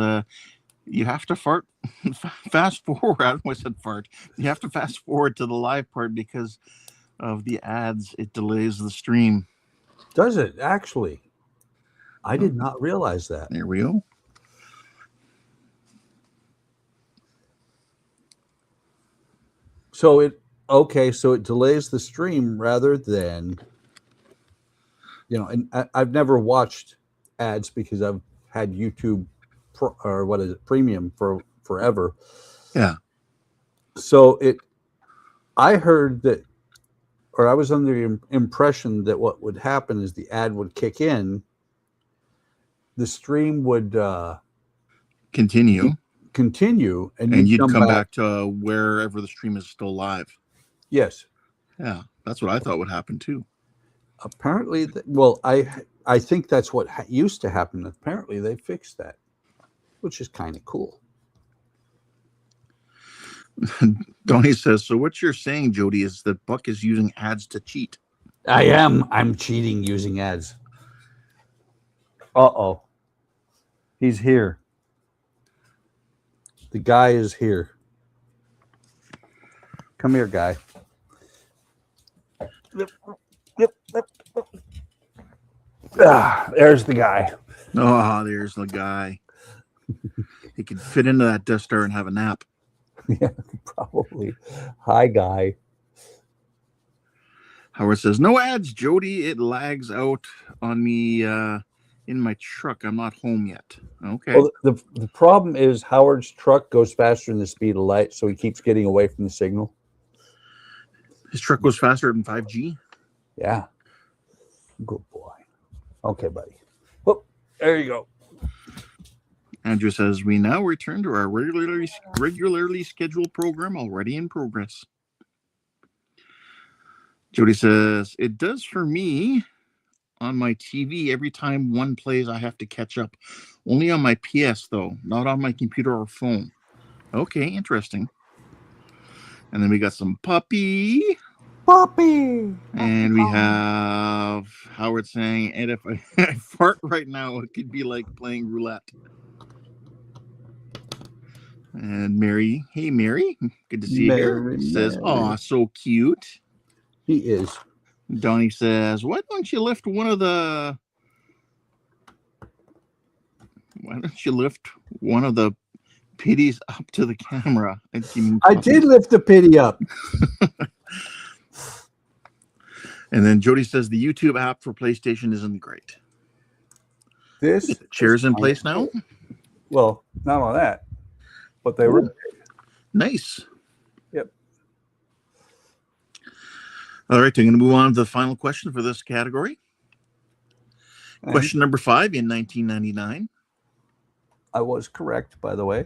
you have to fast forward. I don't know why I said fart. You have to fast forward to the live part because of the ads. It delays the stream.
Does it actually? I did not realize that.
There we go.
So it delays the stream rather than, and I've never watched ads because I've had YouTube premium for forever.
Yeah.
So I heard that, or I was under the impression that what would happen is the ad would kick in, the stream would
continue,
and
you'd come back to wherever the stream is still live.
Yes.
Yeah, that's what I thought would happen too.
Apparently, I think that's what used to happen. Apparently, they fixed that, which is kind of cool.
Donnie says, so what you're saying, Jody, is that Buck is using ads to cheat.
I am. I'm cheating using ads. Uh-oh. He's here. The guy is here. Come here, guy. There's the guy.
Oh, there's the guy. He could fit into that Death Star and have a nap.
Yeah, probably. Hi, guy.
Howard says, no ads, Jody. It lags out on me in my truck. I'm not home yet. Okay.
Well, the problem is Howard's truck goes faster than the speed of light, so he keeps getting away from the signal.
His truck goes faster than 5G?
Yeah. Good boy. Okay, buddy. Whoop, there you go.
Andrew says, we now return to our regularly scheduled program already in progress. Jody says, it does for me on my TV. Every time one plays, I have to catch up. Only on my PS, though, not on my computer or phone. Okay, interesting. And then we got some puppy. And we have Howard saying, and if I fart right now, it could be like playing roulette. And Mary, hey, Mary, good to see you here. Says, oh, so cute.
He is.
Donnie says, why don't you lift one of the pitties up to the camera?
I did lift the pity up.
And then Jody says the YouTube app for PlayStation isn't great.
This
chairs in place now?
Well, not on that, but they were
nice.
Yep.
All right, I'm going to move on to the final question for this category. Question number 5 in 1999.
I was correct, by the way.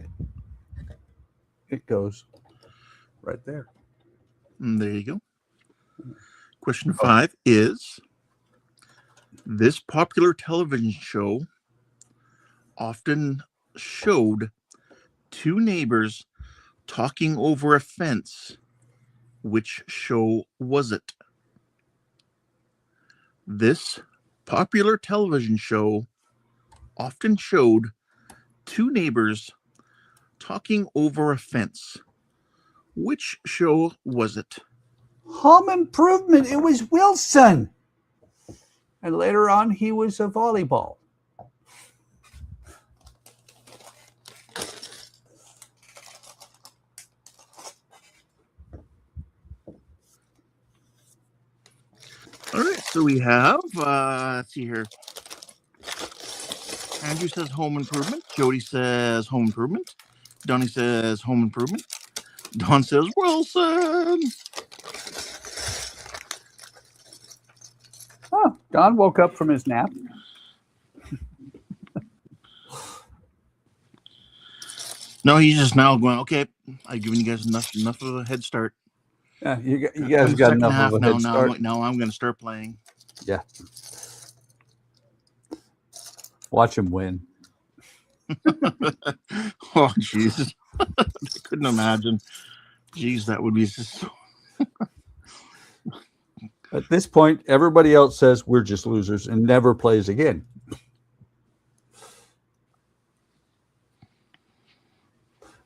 It goes right there.
And there you go. Question 5 is, this popular television show often showed two neighbors talking over a fence. Which show was it? This popular television show often showed two neighbors talking over a fence. Which show was it?
Home Improvement. It was Wilson. And later on, he was a volleyball.
All right, so we have, let's see here. Andrew says Home Improvement. Jody says Home Improvement. Donnie says Home Improvement. Don says Wilson.
Oh, Don woke up from his nap.
No, he's just now going, okay, I've given you guys enough of a head start.
Yeah, you guys got enough of a head start.
Now I'm going to start playing.
Yeah. Watch him win.
Oh, Jesus. I couldn't imagine. Jeez, that would be so...
At this point, everybody else says we're just losers and never plays again.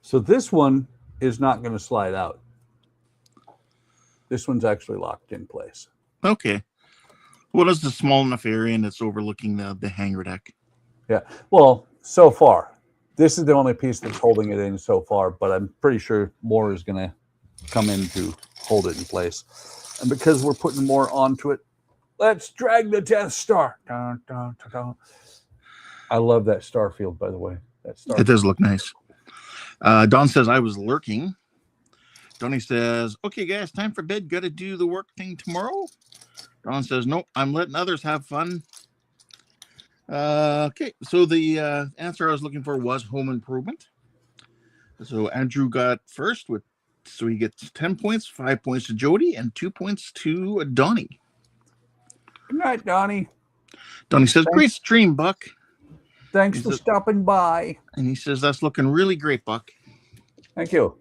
So this one is not going to slide out. This one's actually locked in place.
Okay. Well, it's a small enough area and it's overlooking the hangar deck.
Yeah. Well, so far. This is the only piece that's holding it in so far, but I'm pretty sure more is going to come in to hold it in place. And because we're putting more onto it, let's drag the Death Star. Dun, dun, dun, dun. I love that star field, by the way. That star.
It does look nice. Don says, I was lurking. Donnie says, okay, guys, time for bed. Got to do the work thing tomorrow. Don says, nope, I'm letting others have fun. Okay, so the answer I was looking for was home improvement. So Andrew got first so he gets 10 points, 5 points to Jody, and 2 points to Donnie.
Good night, Donnie.
Donnie says, great stream, Buck.
Thanks for stopping by.
And he says, that's looking really great, Buck.
Thank you.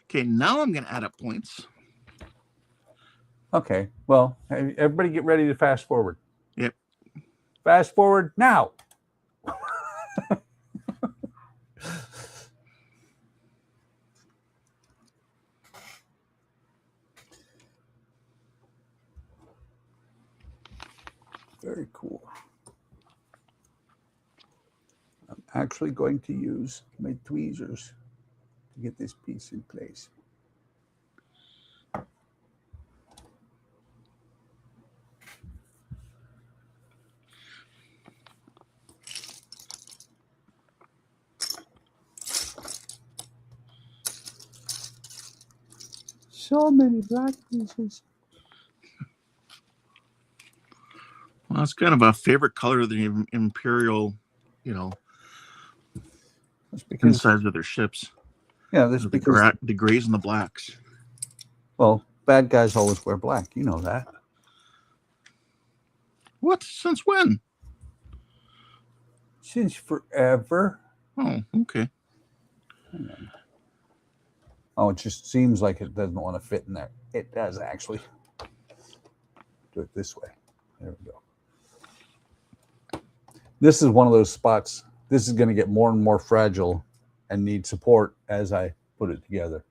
Okay, now I'm going to add up points.
Okay, well, everybody get ready to fast forward.
Yep.
Fast forward now. Very cool. I'm actually going to use my tweezers to get this piece in place. So many black pieces.
Well, it's kind of a favorite color of the Imperial,
That's because,
insides of their ships.
Yeah, that's because
the grays and the blacks.
Well, bad guys always wear black. You know that.
What? Since when?
Since forever.
Oh, okay.
Oh, it just seems like it doesn't want to fit in there. It does actually. Do it this way. There we go. This is one of those spots. This is going to get more and more fragile and need support as I put it together.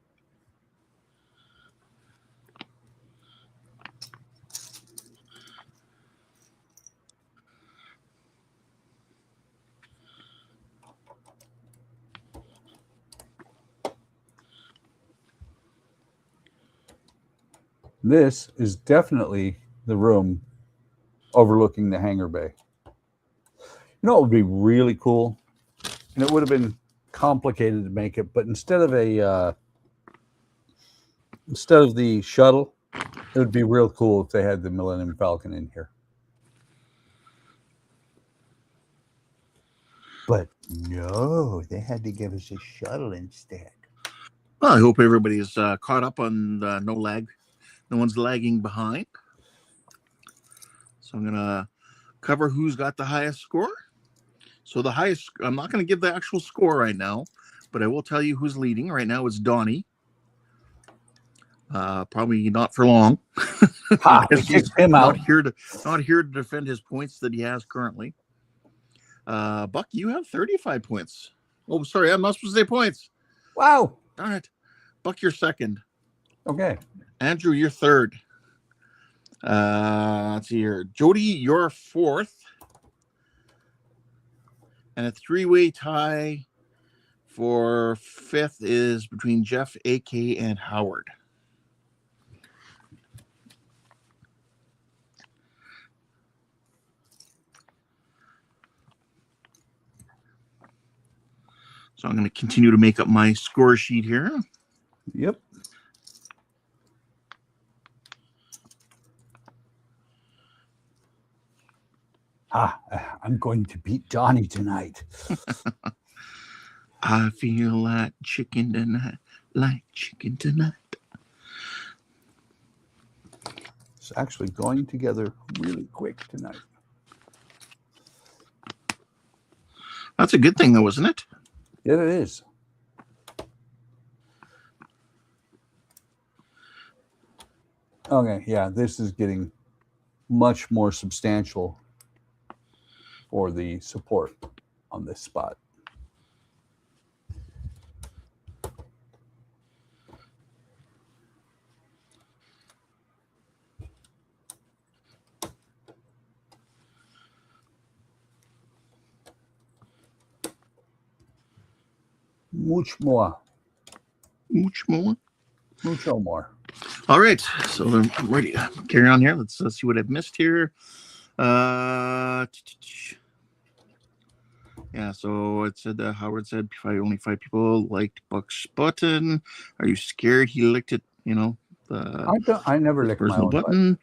This is definitely the room overlooking the hangar bay. You know what would be really cool? And it would have been complicated to make it, but instead of the shuttle, it would be real cool if they had the Millennium Falcon in here. But no, they had to give us a shuttle instead.
Well, I hope everybody's caught up on no lag. No one's lagging behind. So I'm going to cover who's got the highest score. So the highest, I'm not going to give the actual score right now, but I will tell you who's leading. Right now it's Donnie. Probably not for long.
We kicked him out.
Not here to defend his points that he has currently. Buck, you have 35 points. Oh, sorry, I'm not supposed to say points.
Wow.
Darn it. Buck, you're second.
Okay.
Andrew, you're third. Let's see here. Jody, you're fourth. And a three-way tie for fifth is between Jeff, AK, and Howard. So I'm going to continue to make up my score sheet here.
Yep. I'm going to beat Donnie tonight.
I feel like chicken tonight,
It's actually going together really quick tonight.
That's a good thing, though, isn't it?
Yeah, it is. Okay, yeah, this is getting much more substantial for the support on this spot. Much more.
Much more.
Mucho more.
All right, so I'm ready to carry on here. Let's see what I've missed here. Yeah, so it said Howard said only 5 people liked Buck's button. Are you scared he licked it? You know,
I never licked my
personal
own
button.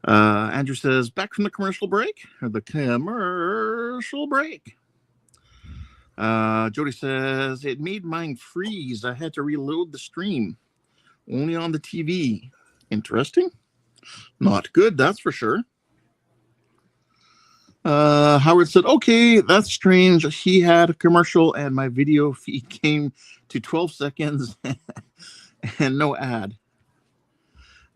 Andrew says back from the commercial break. Jody says it made mine freeze. I had to reload the stream. Only on the TV. Interesting. Not good, that's for sure. Howard said, okay, that's strange. He had a commercial and my video feed came to 12 seconds and no ad.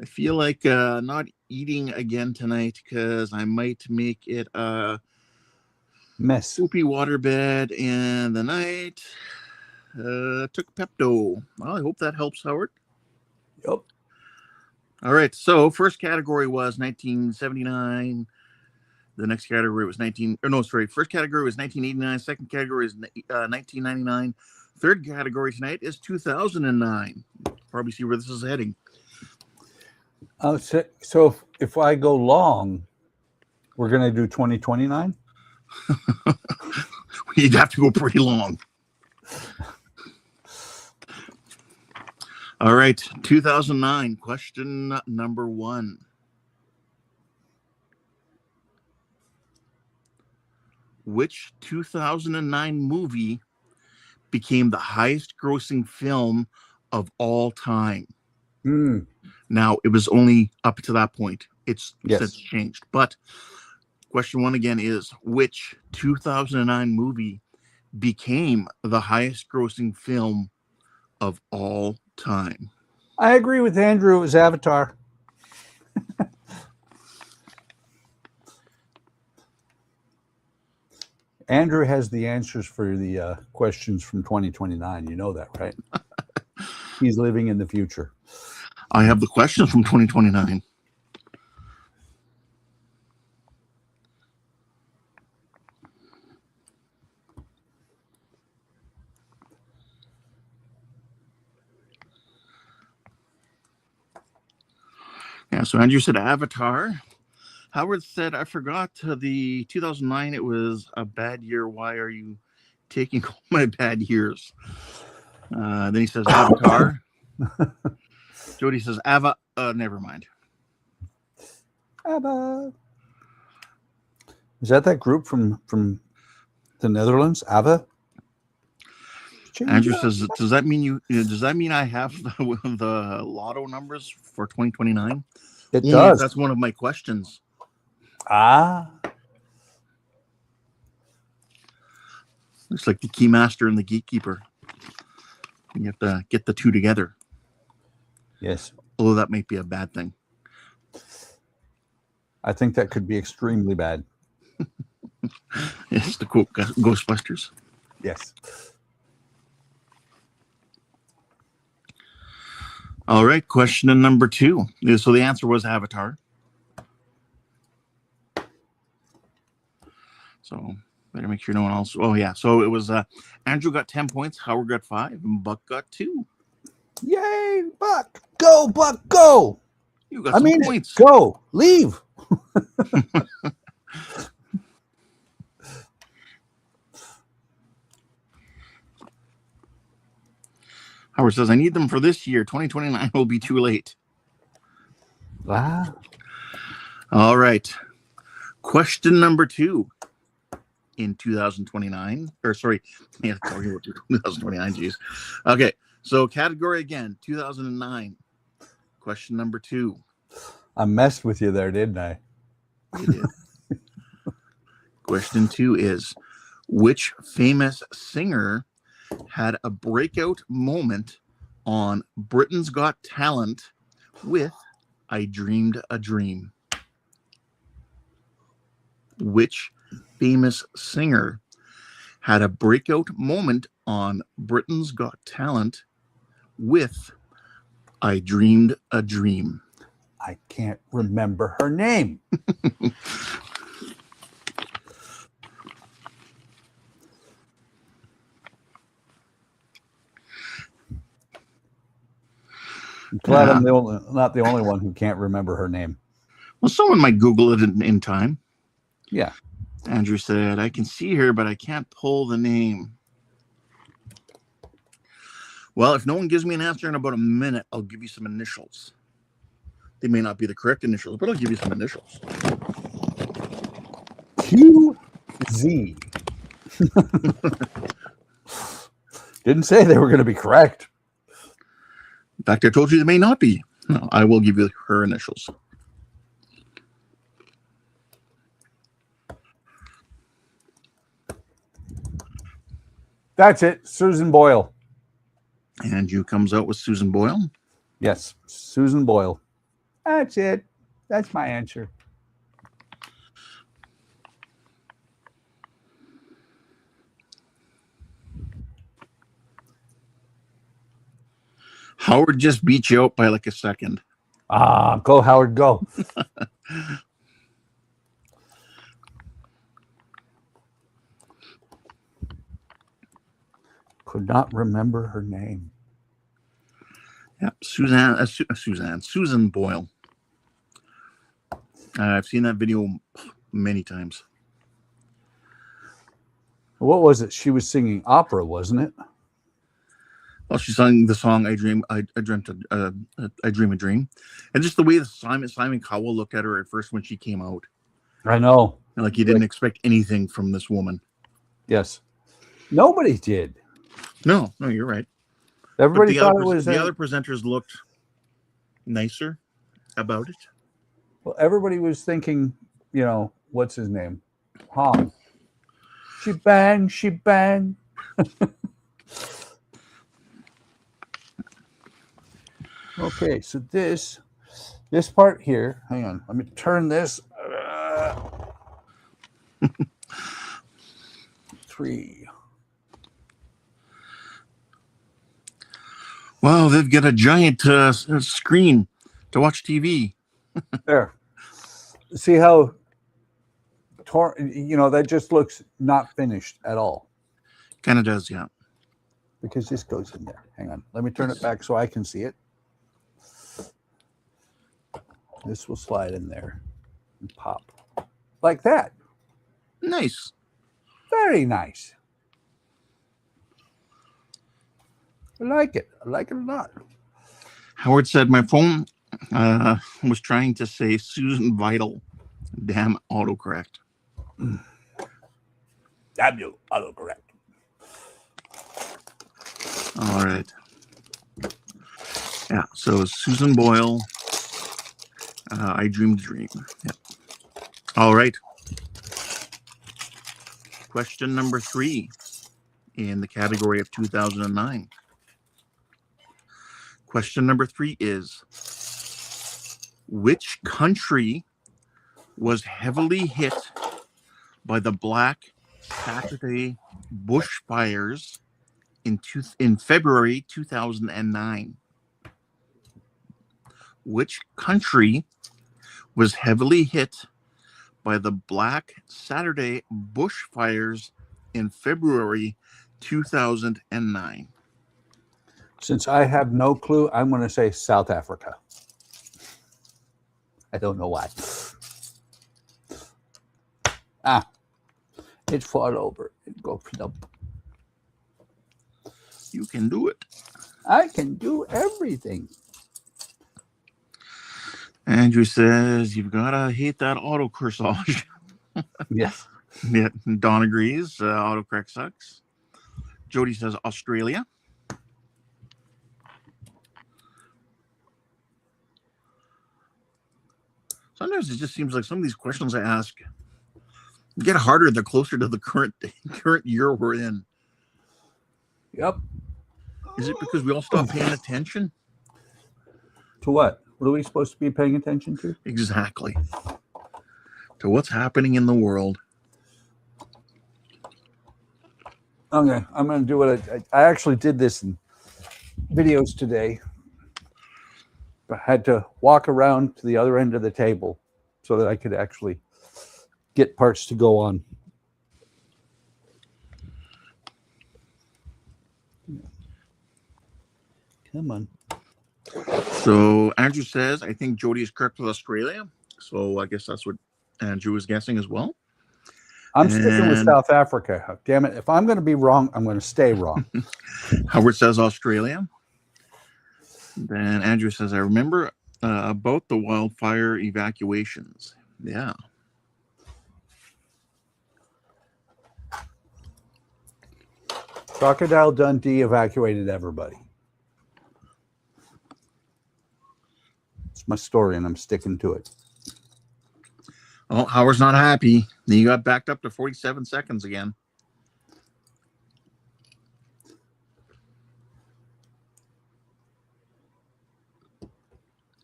I feel like not eating again tonight because I might make it a
mess.
soupy waterbed in the night. Took Pepto. Well, I hope that helps, Howard.
Yep.
All right. So first category was 1979. The next category was first category was 1989. Second category is 1999. Third category tonight is 2009. Probably see where this is heading.
So if I go long, we're going to do 2029?
You'd have to go pretty long. All right, 2009, question number 1. Which 2009 movie became the highest grossing film of all time? Now, it was only up to that point. It's since changed. But question 1 again is, which 2009 movie became the highest grossing film of all time?
I agree with Andrew. It was Avatar. Andrew has the answers for the questions from 2029. You know that, right? He's living in the future.
I have the questions from 2029. Yeah, so Andrew said Avatar. Howard said, I forgot the 2009. It was a bad year. Why are you taking all my bad years? Then he says Avatar. Jody says never mind.
Ava. Is that group from the Netherlands? Ava?
Andrew says, does that mean I have the lotto numbers for 2029?
It does.
That's one of my questions. Looks like the Keymaster and the Gatekeeper. You have to get the two together.
Yes.
Although that might be a bad thing.
I think that could be extremely bad.
Yes, to quote Ghostbusters.
Yes.
All right, question number 2. So the answer was Avatar. So better make sure no one else. Oh yeah. So it was Andrew got 10 points, Howard got 5, and Buck got 2.
Yay, Buck! Go, Buck, go!
You got some points.
Go, leave.
Howard says, I need them for this year. 2029 will be too late. All right. Question number 2. In 2029, or sorry, yeah, 2029, geez. Okay, so category again, 2009. Question number 2.
I messed with you there, didn't I?
You did. Question 2 is, which famous singer had a breakout moment on Britain's Got Talent with I Dreamed a Dream? Which famous singer had a breakout moment on Britain's Got Talent with I Dreamed a Dream?
I can't remember her name. I'm glad
Yeah.
I'm not the only one who can't remember her name.
Well, someone might Google it in time.
Yeah.
Andrew said, I can see her, but I can't pull the name. Well, if no one gives me an answer in about a minute, I'll give you some initials. They may not be the correct initials, but I'll give you some initials.
QZ. Didn't say they were going to be correct.
In fact, I told you they may not be. No, I will give you her initials.
That's it. Susan Boyle.
And you comes out with Susan Boyle.
Yes, Susan Boyle. That's it. That's my answer.
Howard just beat you out by like a second.
Go Howard, go. Could not remember her name.
Yep, Susan Boyle. I've seen that video many times.
What was it? She was singing opera, wasn't it?
Well, she sang the song "I Dream a Dream," and just the way Simon Cowell looked at her at first when she came out,
I know.
and like he didn't expect anything from this woman.
Yes, nobody did.
No, you're right.
Everybody thought it was
the other presenters looked nicer about it.
Well, everybody was thinking, what's his name? Hong. She bang, she bang. Okay, so this part here, hang on, let me turn this. 3.
Wow, they've got a giant screen to watch TV.
There. See how, that just looks not finished at all.
Kind of does, yeah.
Because this goes in there. Hang on. Let me turn it back so I can see it. This will slide in there and pop. Like that.
Nice.
Very nice. I like it. I like it a lot.
Howard said my phone was trying to say Susan Vital. Damn autocorrect.
Damn you, autocorrect.
All right. Yeah, so Susan Boyle, I Dreamed a Dream. Yeah. All right. Question number 3 in the category of 2009. Question number 3 is, which country was heavily hit by the Black Saturday bushfires in February 2009? Which country was heavily hit by the Black Saturday bushfires in February 2009?
Since I have no clue, I'm going to say South Africa. I don't know why. It fall over. It go plump.
You can do it.
I can do everything.
Andrew says, you've got to hate that autocorsage.
Yes.
Yeah, Don agrees. Autocorrect sucks. Jody says Australia. Sometimes it just seems like some of these questions I ask get harder the closer to the current year we're in.
Yep.
Is it because we all stop paying attention?
To what? What are we supposed to be paying attention to?
Exactly. To what's happening in the world.
Okay, I'm going to do what I actually did this in videos today. I had to walk around to the other end of the table so that I could actually get parts to go on. Come on.
So Andrew says, I think Jody is correct with Australia. So I guess that's what Andrew is guessing as well.
I'm sticking with
And
South Africa. Damn it. If I'm going to be wrong, I'm going to stay wrong.
Howard says Australia. Then Andrew says, I remember about the wildfire evacuations. Yeah.
Crocodile Dundee evacuated everybody. It's my story, and I'm sticking to it.
Oh, Howard's not happy. Then you got backed up to 47 seconds again.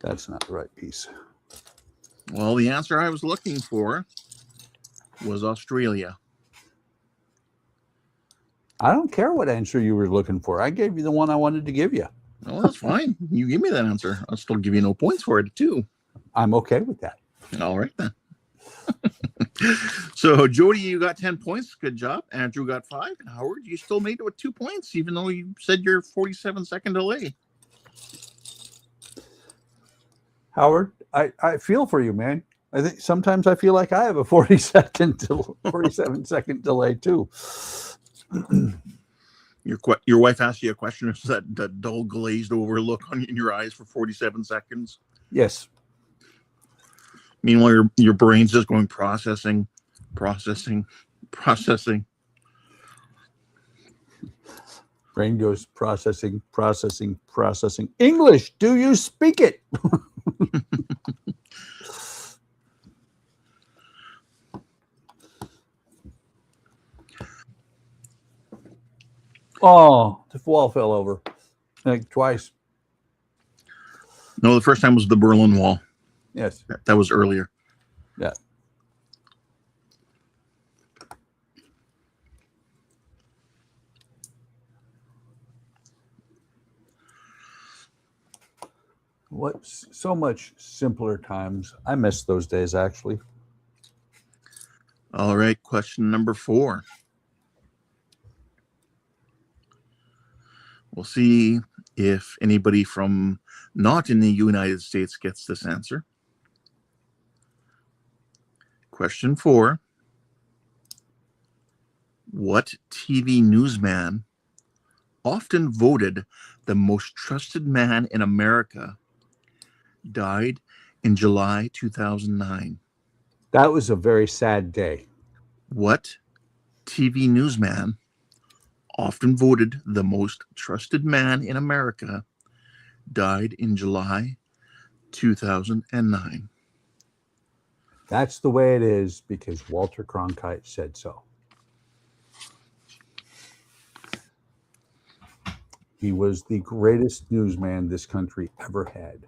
That's not the right piece.
Well, the answer I was looking for was Australia.
I don't care what answer you were looking for. I gave you the one I wanted to give you.
Oh, that's fine. You give me that answer. I'll still give you no points for it, too.
I'm okay with that.
All right, then. So, Jody, you got 10 points. Good job. Andrew got 5. And Howard, you still made it with 2 points, even though you said your 47-second delay.
Howard, I feel for you, man. I think sometimes I feel like I have a 47-second delay, too.
Your wife asked you a question, is that dull glazed over look in your eyes for 47 seconds?
Yes.
Meanwhile, your brain's just going processing.
Brain goes processing. English, do you speak it? Oh, the wall fell over. Like twice.
No, the first time was the Berlin Wall.
Yes.
That was earlier.
Yeah. What so much simpler times. I miss those days, actually.
All right, question number 4. We'll see if anybody from not in the United States gets this answer. Question 4. What TV newsman, often voted the most trusted man in America, died in July 2009?
That was a very sad day.
What TV newsman, often voted the most trusted man in America, died in July 2009?
That's the way it is because Walter Cronkite said so. He was the greatest newsman this country ever had.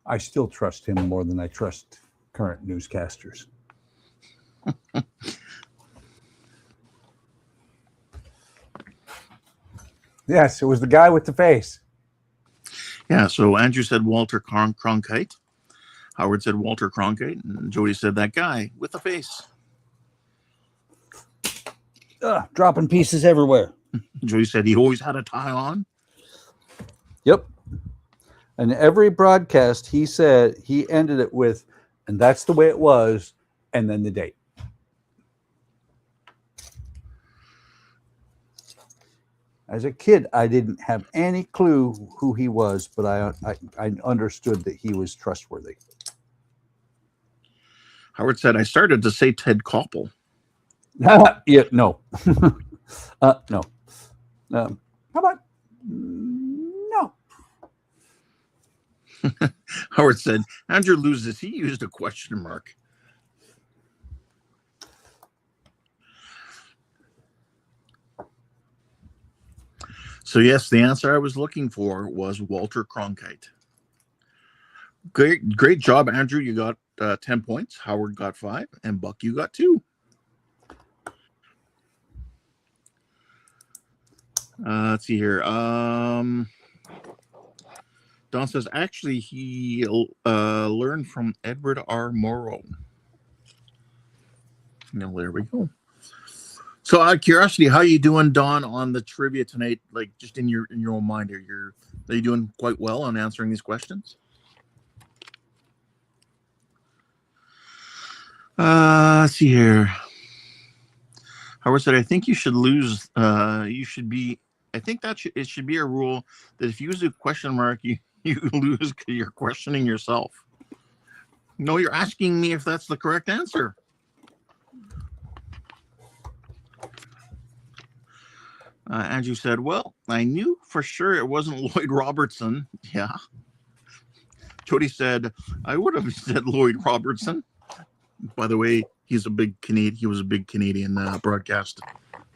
I still trust him more than I trust current newscasters. Yes, it was the guy with the face.
Yeah, so Andrew said Walter Cronkite. Howard said Walter Cronkite. And Jody said that guy with the face.
Dropping pieces everywhere.
Jody said he always had a tie on.
Yep. And every broadcast, he said, he ended it with, and that's the way it was, and then the date. As a kid, I didn't have any clue who he was, but I understood that he was trustworthy.
Howard said, I started to say Ted Koppel.
Yeah, no. No. How about no?
Howard said, Andrew loses. He used a question mark. So yes, the answer I was looking for was Walter Cronkite. Great job, Andrew. You got 10 points. Howard got 5, and Buck, you got 2. Let's see here. Don says actually he learned from Edward R. Murrow. Now there we go. So out of curiosity, how are you doing, Don, on the trivia tonight? Like just in your own mind, are you doing quite well on answering these questions? Let's see here. Howard said, I think you should lose. You should be. I think it should be a rule that if you use a question mark, you lose because you're questioning yourself. No, you're asking me if that's the correct answer. Andrew said, well, I knew for sure it wasn't Lloyd Robertson. Yeah. Jody said, I would have said Lloyd Robertson. By the way, he's a big Canadian. He was a big Canadian broadcast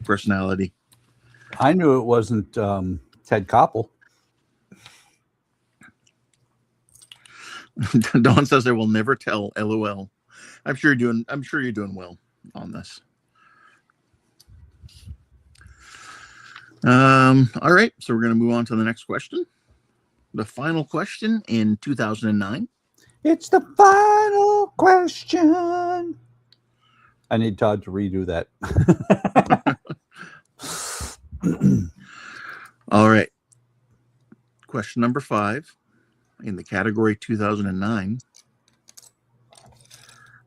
personality.
I knew it wasn't Ted Koppel.
Don says, I will never tell. LOL. I'm sure you're doing well on this. All right, so we're going to move on to the next question. The final question in 2009.
It's the final question. I need Todd to redo that.
All right. Question number 5 in the category 2009.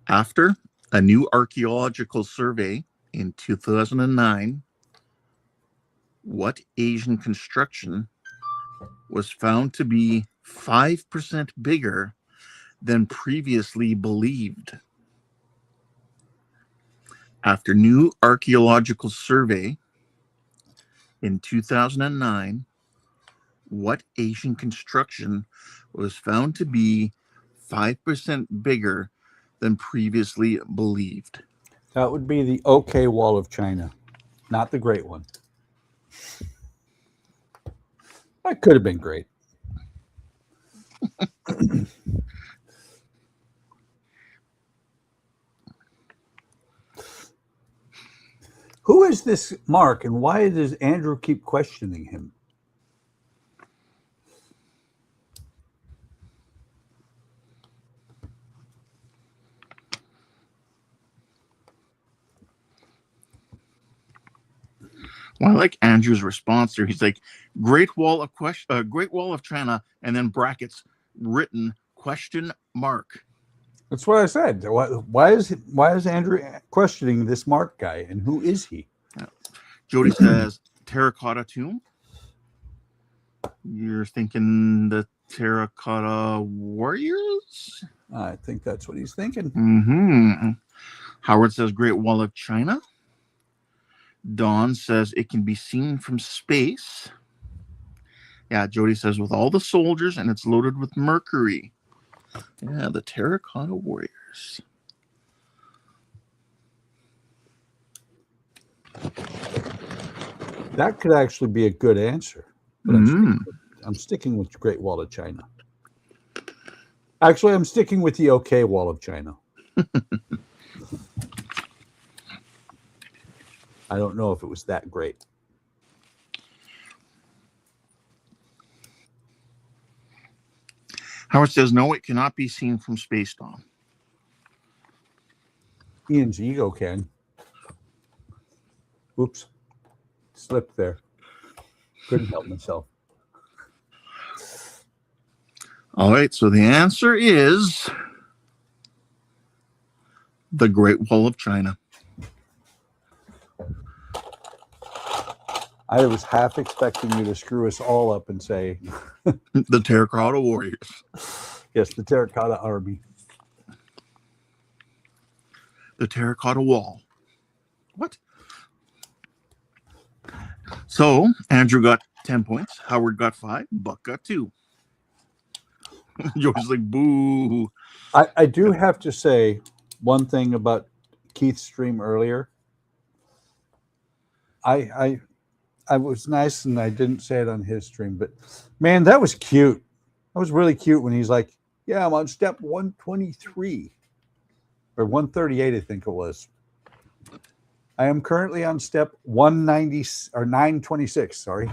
After a new archaeological survey in 2009, what Asian construction was found to be 5% bigger than previously believed? After new archaeological survey in 2009, what Asian construction was found to be 5% bigger than previously believed?
That would be the OK Wall of China, not the Great One. That could have been great. Who is this Mark, and why does Andrew keep questioning him?
Well, I like Andrew's response there. He's like, Great Wall of China, and then brackets written question mark.
That's what I said. Why is Andrew questioning this Mark guy, and who is he?
Jody says terracotta tomb. You're thinking the terracotta warriors?
I think that's what he's thinking.
Mm-hmm. Howard says Great Wall of China. Dawn says it can be seen from space. Yeah, Jody says with all the soldiers, and it's loaded with mercury. Yeah, the terracotta warriors.
That could actually be a good answer. But I'm sticking with Great Wall of China. Actually, I'm sticking with the OK Wall of China. I don't know if it was that great.
Howard says, no, it cannot be seen from space, Dawn.
Ian's ego can. Oops. Slipped there. Couldn't help myself.
All right, so the answer is the Great Wall of China.
I was half expecting you to screw us all up and say
the terracotta warriors.
Yes, the terracotta army.
The terracotta wall. What? So Andrew got 10 points. Howard got 5. Buck got 2. George's like, boo.
I do have to say one thing about Keith's stream earlier. I was nice and I didn't say it on his stream, but man, that was cute. That was really cute when he's like, yeah, I'm on step 123 or 138, I think it was. I am currently on step 190 or 926, sorry.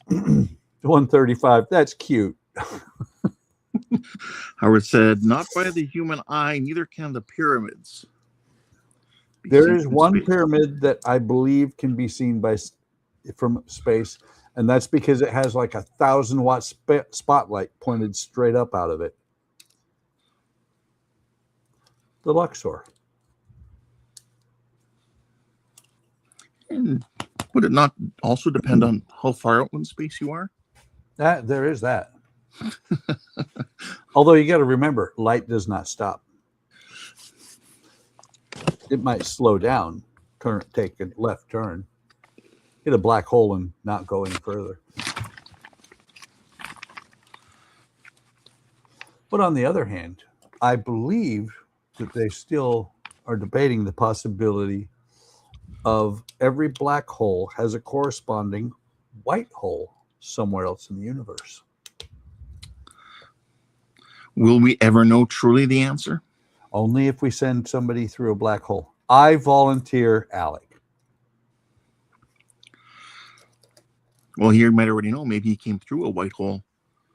135. That's cute.
Howard said, not by the human eye, neither can the pyramids.
There is
seen from
one
space.
pyramid that I believe can be seen from space, and that's because it has like 1,000-watt spotlight pointed straight up out of it. The Luxor.
And would it not also depend on how far out in space you are?
There is that. Although you got to remember, light does not stop. It might slow down, take a left turn, hit a black hole and not go any further. But on the other hand, I believe that they still are debating the possibility of every black hole has a corresponding white hole somewhere else in the universe.
Will we ever know truly the answer?
Only if we send somebody through a black hole. I volunteer Alec.
Well, you might already know. Maybe he came through a white hole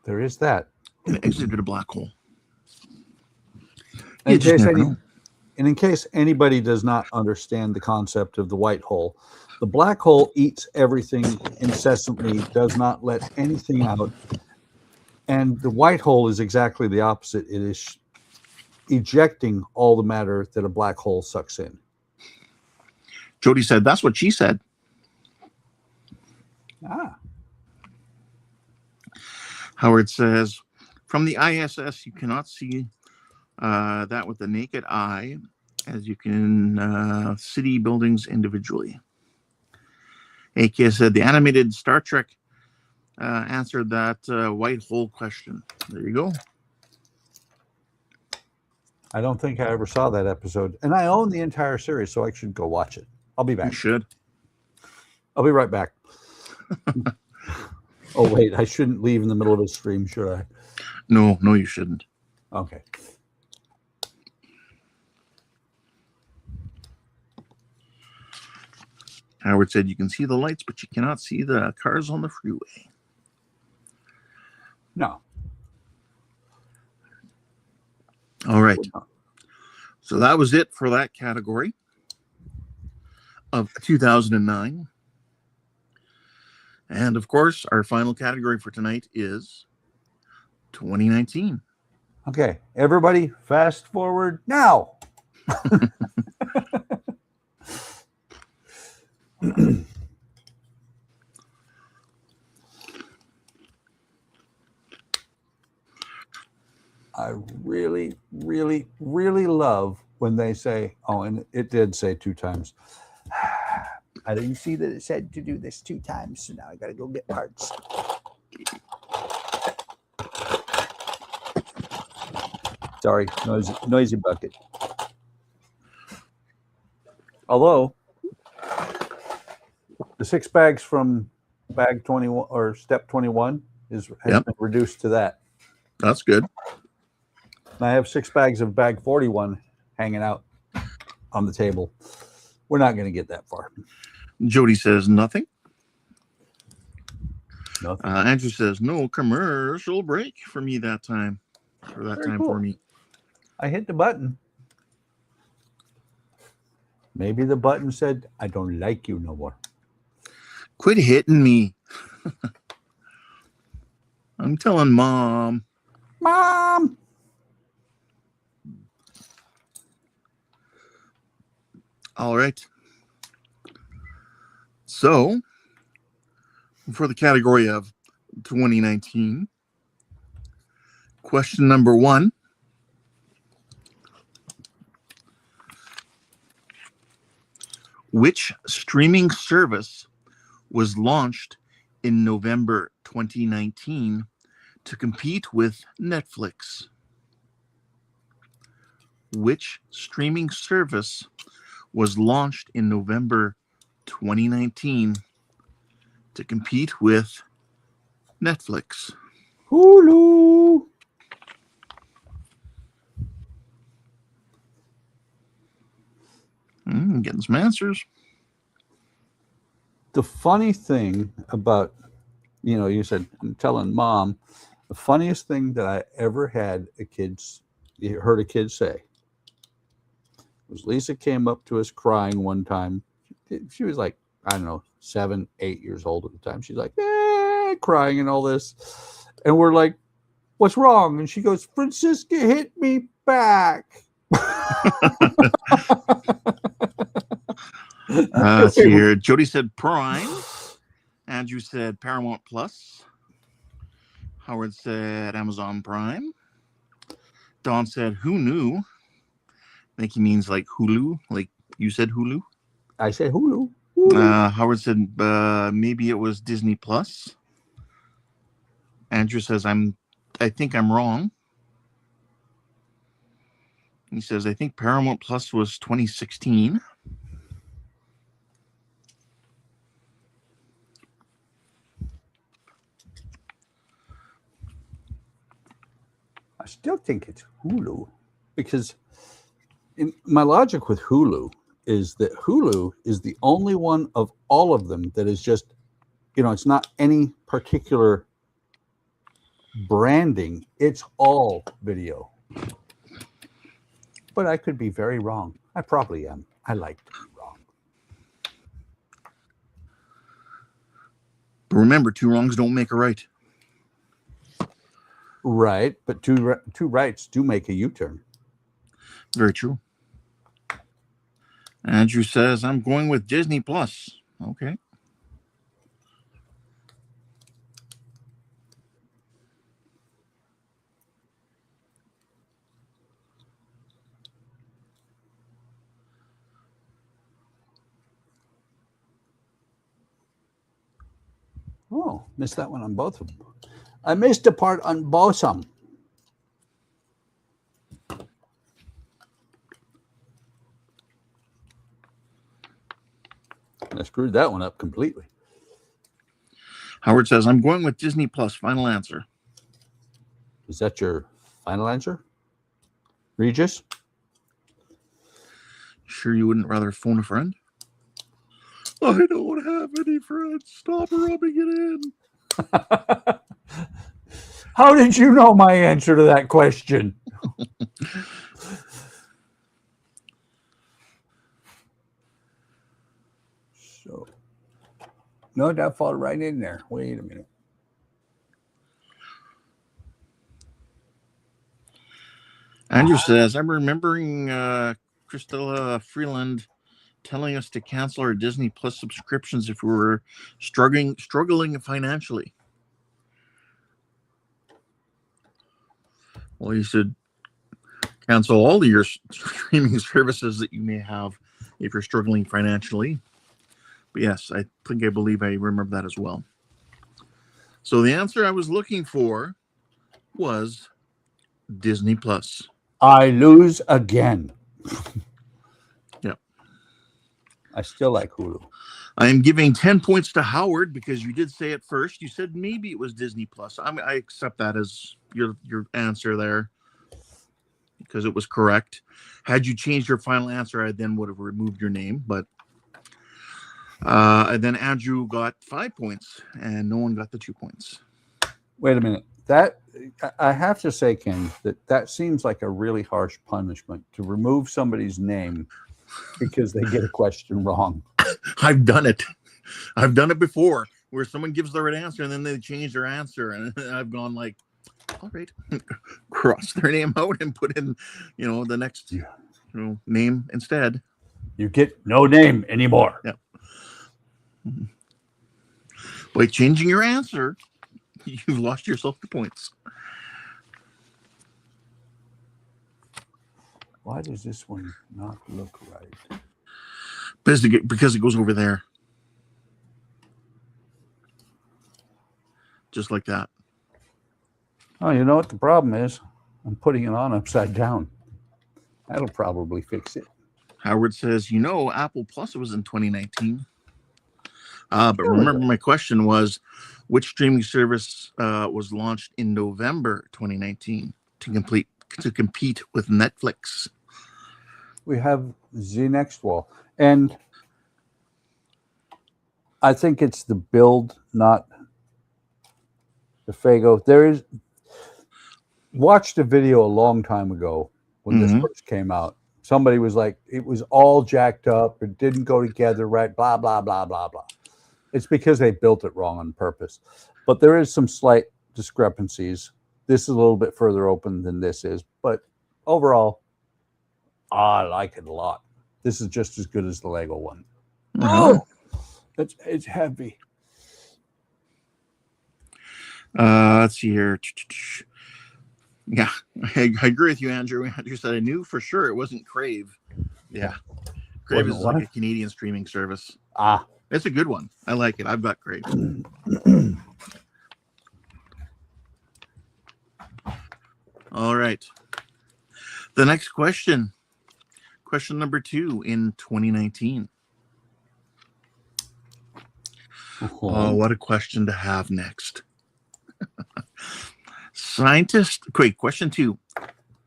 There is that.
and exited a black hole.
In case anybody does not understand the concept of the white hole, the black hole eats everything incessantly, does not let anything out. And the white hole is exactly the opposite. It is ejecting all the matter that a black hole sucks in.
Jody said, that's what she said. Howard says, from the ISS, you cannot see that with the naked eye, as you can city buildings individually. AK said, the animated Star Trek answered that white hole question. There you go.
I don't think I ever saw that episode. And I own the entire series, so I should go watch it. I'll be back.
You should.
I'll be right back. Oh, wait, I shouldn't leave in the middle of a stream, should I?
No, you shouldn't.
Okay.
Howard said, you can see the lights, but you cannot see the cars on the freeway.
No.
All right. So that was it for that category of 2009. And of course, our final category for tonight is 2019.
Okay, everybody, fast forward now. I really, really, really love when they say, oh, and it did say 2 times. I didn't see that it said to do this 2 times, so now I got to go get parts. Sorry, noisy bucket. Although, the 6 bags from bag 21 or step 21 has been reduced to that.
That's good.
And I have 6 bags of bag 41 hanging out on the table. We're not going to get that far.
Jody says nothing.
Nothing.
Andrew says no commercial break for me that time. For that
Very
time
cool.
for me.
I hit the button. Maybe the button said, I don't like you no more.
Quit hitting me. I'm telling Mom.
Mom!
All right. So, for the category of 2019, question number 1. Which streaming service was launched in November 2019 to compete with Netflix? Which streaming service was launched in November 2019 to compete with Netflix?
Hulu!
Getting some answers.
The funny thing about, you said, I'm telling Mom, the funniest thing that I ever heard a kid say was Lisa came up to us crying one time. She was like, I don't know, 7, 8 years old at the time. She's like, crying and all this. And we're like, what's wrong? And she goes, Francisca hit me back.
Let's see here. Jody said Prime. Andrew said Paramount Plus. Howard said Amazon Prime. Don said who knew? I think he means like Hulu, like you said Hulu.
I said Hulu. Hulu.
Howard said maybe it was Disney Plus. Andrew says I think I'm wrong. He says I think Paramount Plus was 2016.
I still think it's Hulu because my logic with Hulu is that Hulu is the only one of all of them that is just, it's not any particular branding. It's all video. But I could be very wrong. I probably am. I like to be wrong.
But remember, 2 wrongs don't make a right.
Right, but two rights do make a U-turn.
Very true. Andrew says, I'm going with Disney Plus. Okay.
Oh, missed that one on both of them. I missed a part on both of them. I screwed that one up completely.
Howard says, I'm going with Disney Plus. Final answer.
Is that your final answer, Regis?
Sure you wouldn't rather phone a friend? I don't have any friends. Stop rubbing it in.
How did you know my answer to that question? So, no, that fall right in there. Wait a minute.
Andrew says, I'm remembering Christella Freeland telling us to cancel our Disney Plus subscriptions if we were struggling financially. Well, you should cancel all of your streaming services that you may have if you're struggling financially. But yes, I believe I remember that as well. So the answer I was looking for was Disney Plus.
I lose again.
Yep.
I still like Hulu.
I am giving 10 points to Howard because you did say it first. You said maybe it was Disney Plus. I accept that as your answer there because it was correct. Had you changed your final answer, I then would have removed your name. But and then Andrew got 5 points and no one got the 2 points.
Wait a minute. That I have to say, Ken, that seems like a really harsh punishment to remove somebody's name because they get a question wrong.
I've done it. I've done it before where someone gives the right answer and then they change their answer. And I've gone like, all right, cross their name out and put in, the next, name instead.
You get no name anymore.
Yeah. By changing your answer, you've lost yourself the points.
Why does this one not look right?
Because it goes over there. Just like that.
Oh, you know what the problem is? I'm putting it on upside down. That'll probably fix it.
Howard says, Apple Plus was in 2019. But remember, my question was, which streaming service was launched in November 2019 to compete with Netflix?
We have the next wall. And I think it's the build, not the Fago. Watched a video a long time ago when this first came out. somebody was like, it was all jacked up. It didn't go together right, blah, blah, blah, blah, blah. It's because they built it wrong on purpose. But there is some slight discrepancies. This is a little bit further open than this is. But overall, I like it a lot. This is just as good as the Lego one. Oh, it's heavy.
Let's see here. Yeah, I agree with you, Andrew. Andrew said I knew for sure it wasn't Crave. Yeah, Crave is like a Canadian streaming service.
Ah,
it's a good one. I like it. I've got Crave. All right. The next question. Question number 2 in 2019. Oh, what a question to have next. Question 2.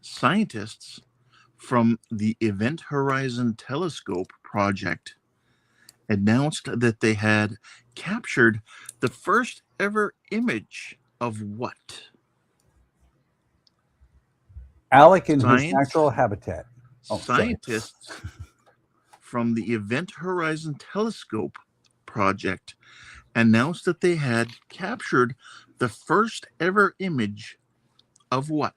Scientists from the Event Horizon Telescope project announced that they had captured the first ever image of what?
Alec in his natural habitat.
Scientists from the Event Horizon Telescope project announced that they had captured the first ever image of what?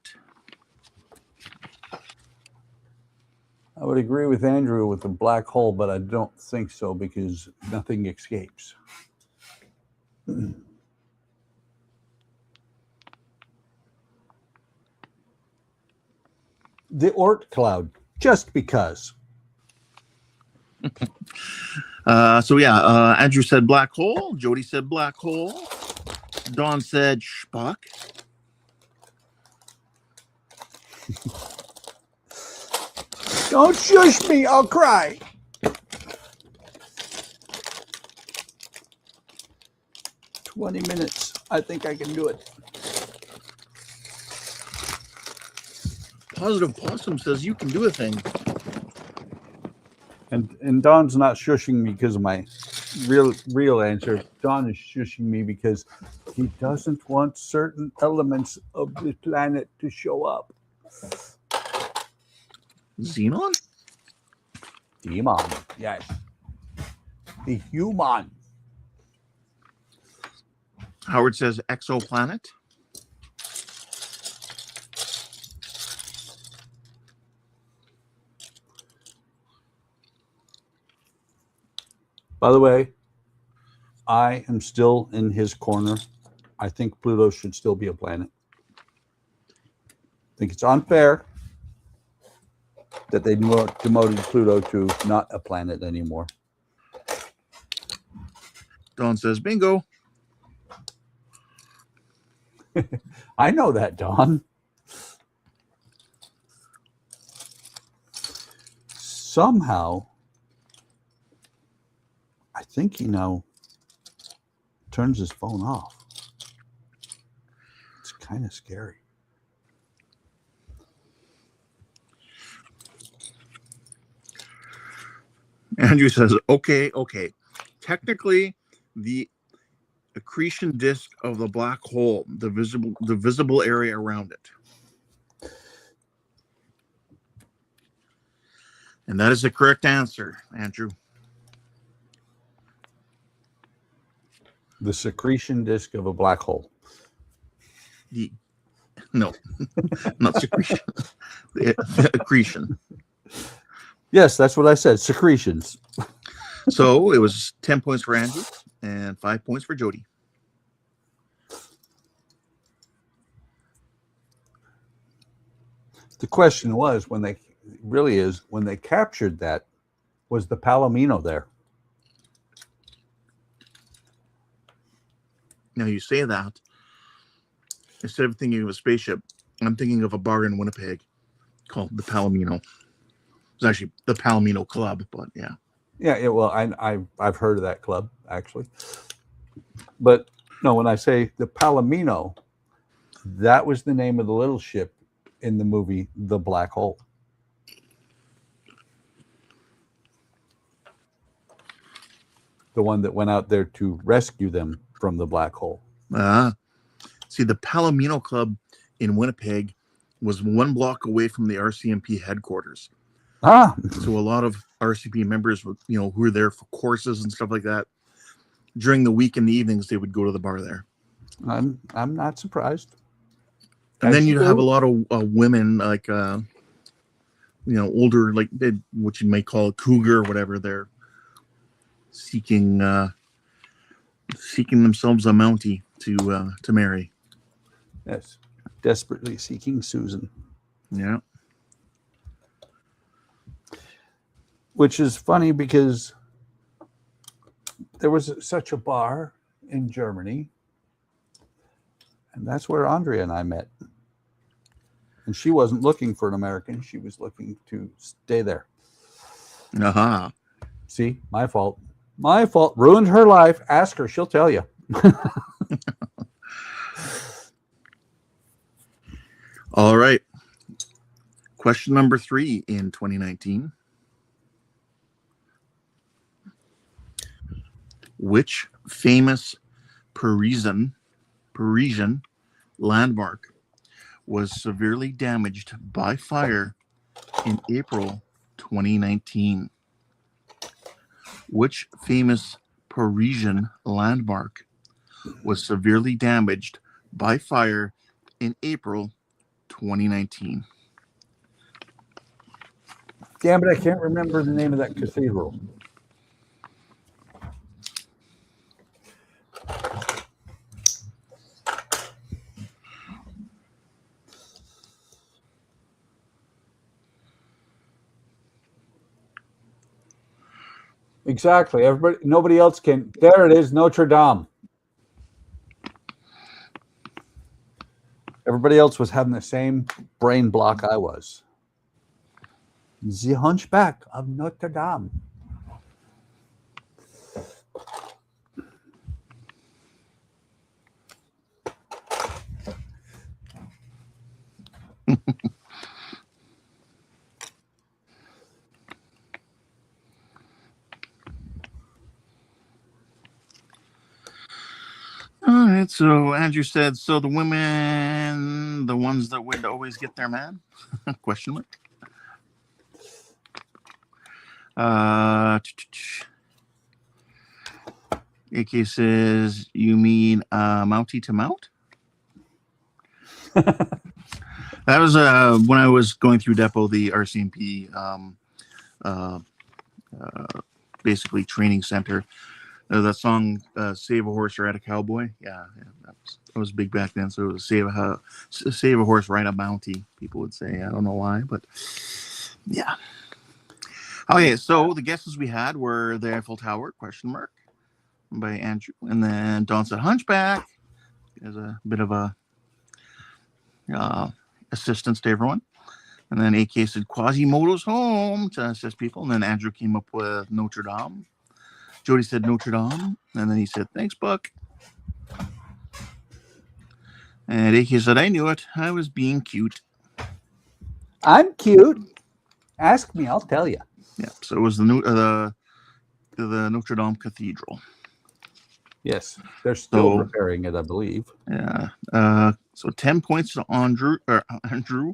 I would agree with Andrew with the black hole, but I don't think so because nothing escapes. The Oort cloud, just because.
Andrew said black hole. Jody said black hole. Dawn said Spock.
Don't shush me, I'll cry. "20 minutes. I think I can do it."
Positive Possum says you can do a thing.
And Don's not shushing me because of my real answer. Don is shushing me because he doesn't want certain elements of the planet to show up.
Xenon?
Demon, yes. The human.
Howard says exoplanet.
By the way, I am still in his corner. I think Pluto should still be a planet. I think it's unfair that they demoted Pluto to not a planet anymore.
Dawn says bingo.
I know that, Dawn. Somehow, I think he now turns his phone off. It's kind of scary.
Andrew says, okay. Technically, the accretion disk of the black hole, the visible area around it. And that is the correct answer, Andrew.
The secretion disk of a black hole.
No, not secretion. The accretion.
Yes, that's what I said. Secretions.
So it was 10 points for Andrew and 5 points for Jody.
The question was when they captured that, was the Palomino there?
Now you say that, instead of thinking of a spaceship, I'm thinking of a bar in Winnipeg called the Palomino. It's actually the Palomino Club, but yeah.
Yeah. Well, I've heard of that club actually, but no. When I say the Palomino, that was the name of the little ship in the movie The Black Hole. The one that went out there to rescue them from the black hole.
See, the Palomino Club in Winnipeg was 1 block away from the RCMP headquarters.
Ah,
So a lot of RCP members, who were there for courses and stuff like that, during the week in the evenings, they would go to the bar there.
I'm not surprised.
And
As
then
you
you'd have a
do.
lot of women, like, older, like what you might call a cougar or whatever. They're seeking themselves a Mountie to marry.
Yes, desperately seeking Susan.
Yeah.
Which is funny because there was such a bar in Germany, and that's where Andrea and I met. And she wasn't looking for an American. She was looking to stay there.
Aha.
See, my fault. My fault. Ruined her life. Ask her. She'll tell you.
All right. Question number 3 in 2019. Which famous Parisian landmark was severely damaged by fire in April 2019? Which famous Parisian landmark was severely damaged by fire in April 2019?
Damn it, I can't remember the name of that cathedral. Exactly. Nobody else can. There it is, Notre Dame. Everybody else was having the same brain block I was. The Hunchback of Notre Dame.
All right, so Andrew said, so the women, the ones that would always get their man? Question mark. AK says, you mean Mountie to mount? That was when I was going through Depot, the RCMP basically training center. That song, Save a Horse, Ride a Cowboy. Yeah, that was big back then. So it was save a horse, ride a Mountie, people would say. I don't know why, but yeah. Okay, so the guesses we had were the Eiffel Tower, question mark, by Andrew. And then Don said Hunchback. There's a bit of a assistance to everyone. And then AK said Quasimodo's home to assist people. And then Andrew came up with Notre Dame. Jody said Notre Dame. And then he said, thanks, Buck. And AK said, I knew it. I was being cute.
I'm cute. Ask me, I'll tell you.
Yeah, so it was the Notre Dame Cathedral.
Yes, they're still repairing it, I believe.
Yeah. So 10 points to Andrew.
Andrew?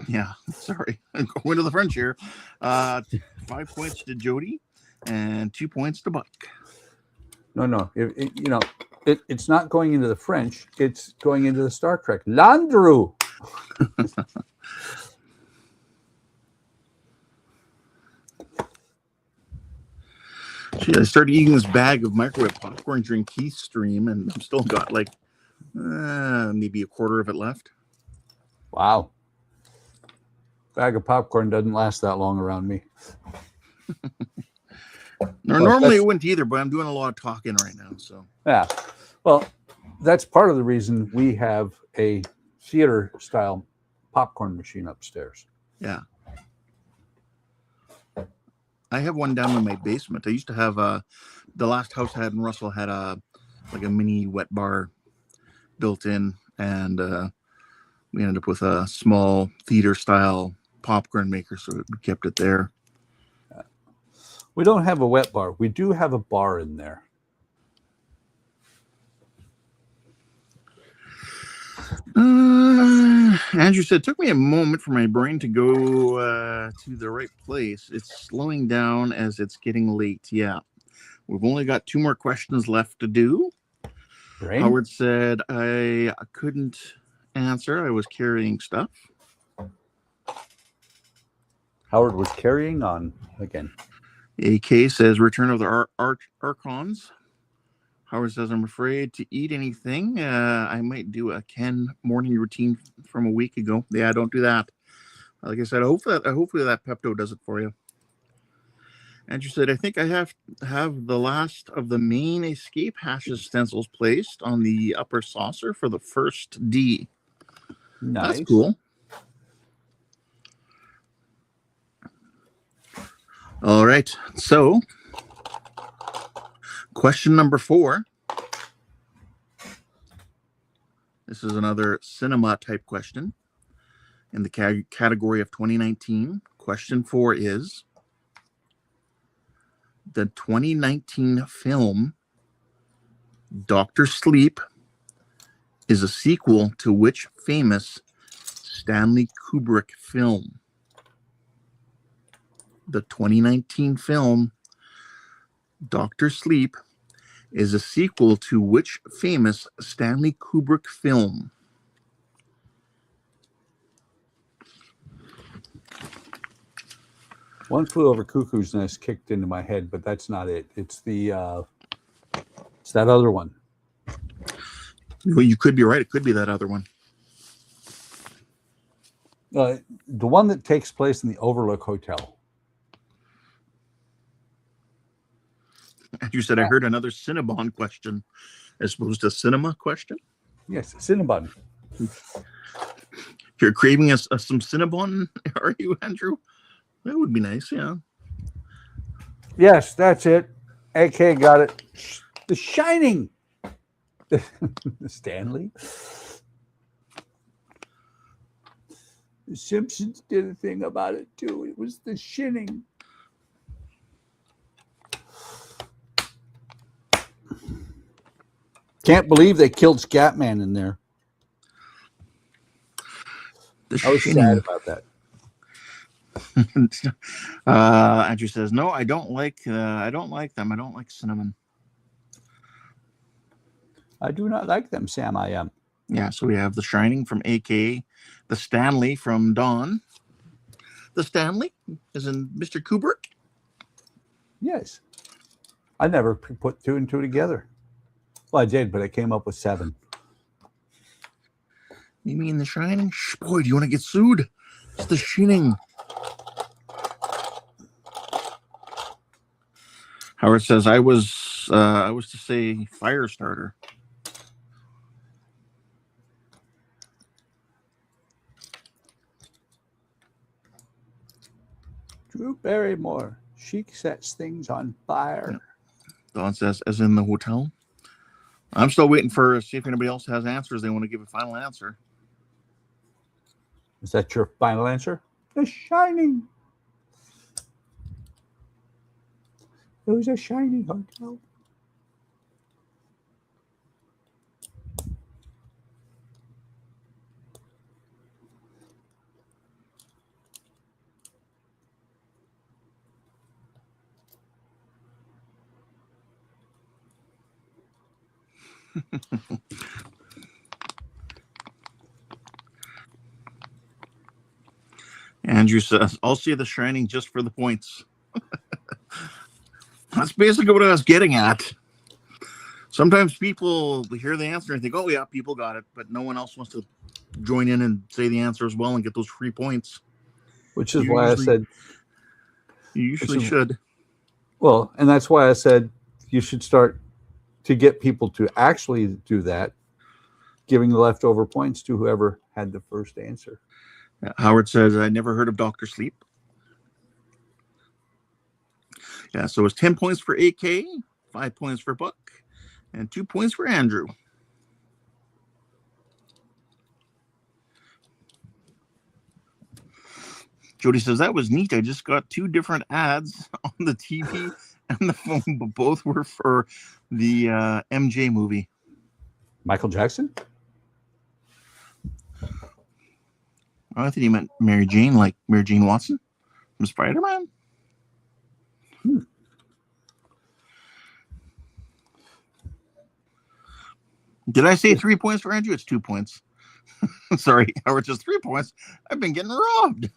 Yeah, sorry. I'm going to the French here. 5 points to Jody and 2 points to Buck.
No. It's not going into the French. It's going into the Star Trek. Landru.
Gee, I started eating this bag of microwave popcorn during Keith's stream, and I've still got like maybe a quarter of it left.
Wow. Bag of popcorn doesn't last that long around me.
Normally it wouldn't either, but I'm doing a lot of talking right now. So
yeah. Well, that's part of the reason we have a theater-style popcorn machine upstairs.
Yeah. I have one down in my basement. I used to have the last house I had in Russell had a mini wet bar built in, and we ended up with a small theater style popcorn maker, so we kept it there.
We don't have a wet bar. We do have a bar in there.
Andrew said, took me a moment for my brain to go to the right place. It's slowing down as it's getting late. Yeah. We've only got 2 more questions left to do.
Brain?
Howard said, I couldn't answer. I was carrying stuff.
Howard was carrying on again.
AK says, Return of the Archons. Howard says, I'm afraid to eat anything. I might do a Ken morning routine from a week ago. Yeah, don't do that. Like I said, hopefully that Pepto does it for you. Andrew said, I think I have the last of the main escape hashes stencils placed on the upper saucer for the first D.
Nice.
That's cool. All right. So, question number 4. This is another cinema type question in the category of 2019. Question 4 is, the 2019 film Dr. Sleep is a sequel to which famous Stanley Kubrick film? The 2019 film Dr. Sleep is a sequel to which famous Stanley Kubrick film?
One Flew Over Cuckoo's Nest kicked into my head, but that's not it. It's that other one.
Well, you could be right. It could be that other one.
The one that takes place in the Overlook Hotel.
As you said, I heard another Cinnabon question as opposed to cinema question.
Yes, Cinnabon.
You're craving some Cinnabon, are you, Andrew? That would be nice, yeah.
Yes, that's it. AK got it. The Shining. Stanley. The Simpsons did a thing about it too. It was The Shining. Can't believe they killed Scatman in there. I was sad about that.
Andrew says, "No, I don't like them. I don't like cinnamon."
I do not like them, Sam. I am.
Yeah. So we have The Shining from AK, the Stanley from Dawn. The Stanley is in Mr. Kubrick.
Yes. I never put 2 and 2 together. Well, I did, but I came up with 7.
You mean The Shining? Boy, do you want to get sued? It's The Shining. Howard says, I was to say Firestarter.
Drew Barrymore. She sets things on fire.
Yeah. Don says, as in the hotel. I'm still waiting for see if anybody else has answers. They want to give a final answer.
Is that your final answer? The Shining. It was a shiny hotel.
Andrew says, I'll see The Shining just for the points. That's basically what I was getting at. Sometimes people hear the answer and think, oh, yeah, people got it, but no one else wants to join in and say the answer as well and get those free points.
Which is why I said...
You usually should.
Well, and that's why I said you should start to get people to actually do that, giving the leftover points to whoever had the first answer.
Howard says, I never heard of Dr. Sleep. Yeah, so it's 10 points for AK, 5 points for Buck, and 2 points for Andrew. Jody says, that was neat. I just got 2 different ads on the TV and the phone, but both were for the MJ movie.
Michael Jackson?
Oh, I think he meant Mary Jane, like Mary Jane Watson from Spider-Man. Did I say 3 points for Andrew? It's 2 points. Sorry, or just 3 points. I've been getting robbed.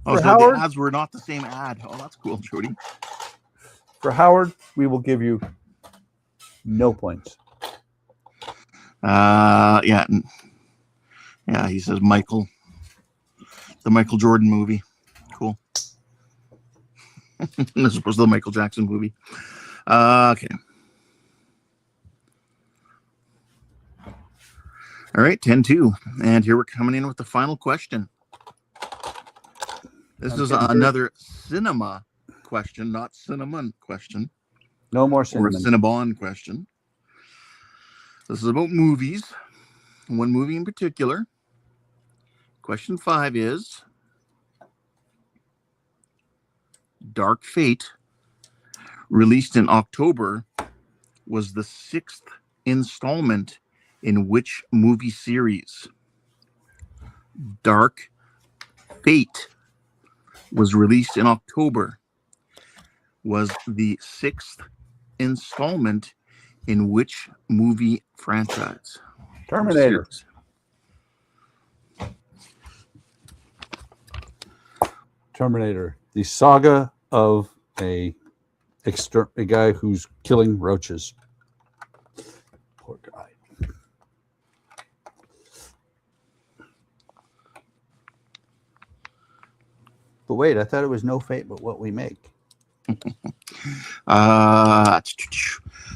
Oh,
For
so
Howard?
the ads were not the same ad. Oh, that's cool, Jody.
For Howard, we will give you no points.
Yeah. Yeah, he says Michael. The Michael Jordan movie. Cool. As opposed to the Michael Jackson movie. Okay. All right, 10-2. And here we're coming in with the final question. This is another cinema question, not cinnamon question.
No more
Or a
cinnamon.
Cinnabon question. This is about movies. One movie in particular. Question 5 is Dark Fate, released in October, was the 6th installment in which movie series? Dark Fate was released in October, was the 6th installment in which movie franchise?
Terminator. Terminator. The saga of a guy who's killing roaches. Poor guy. But wait, I thought it was No Fate But What We Make.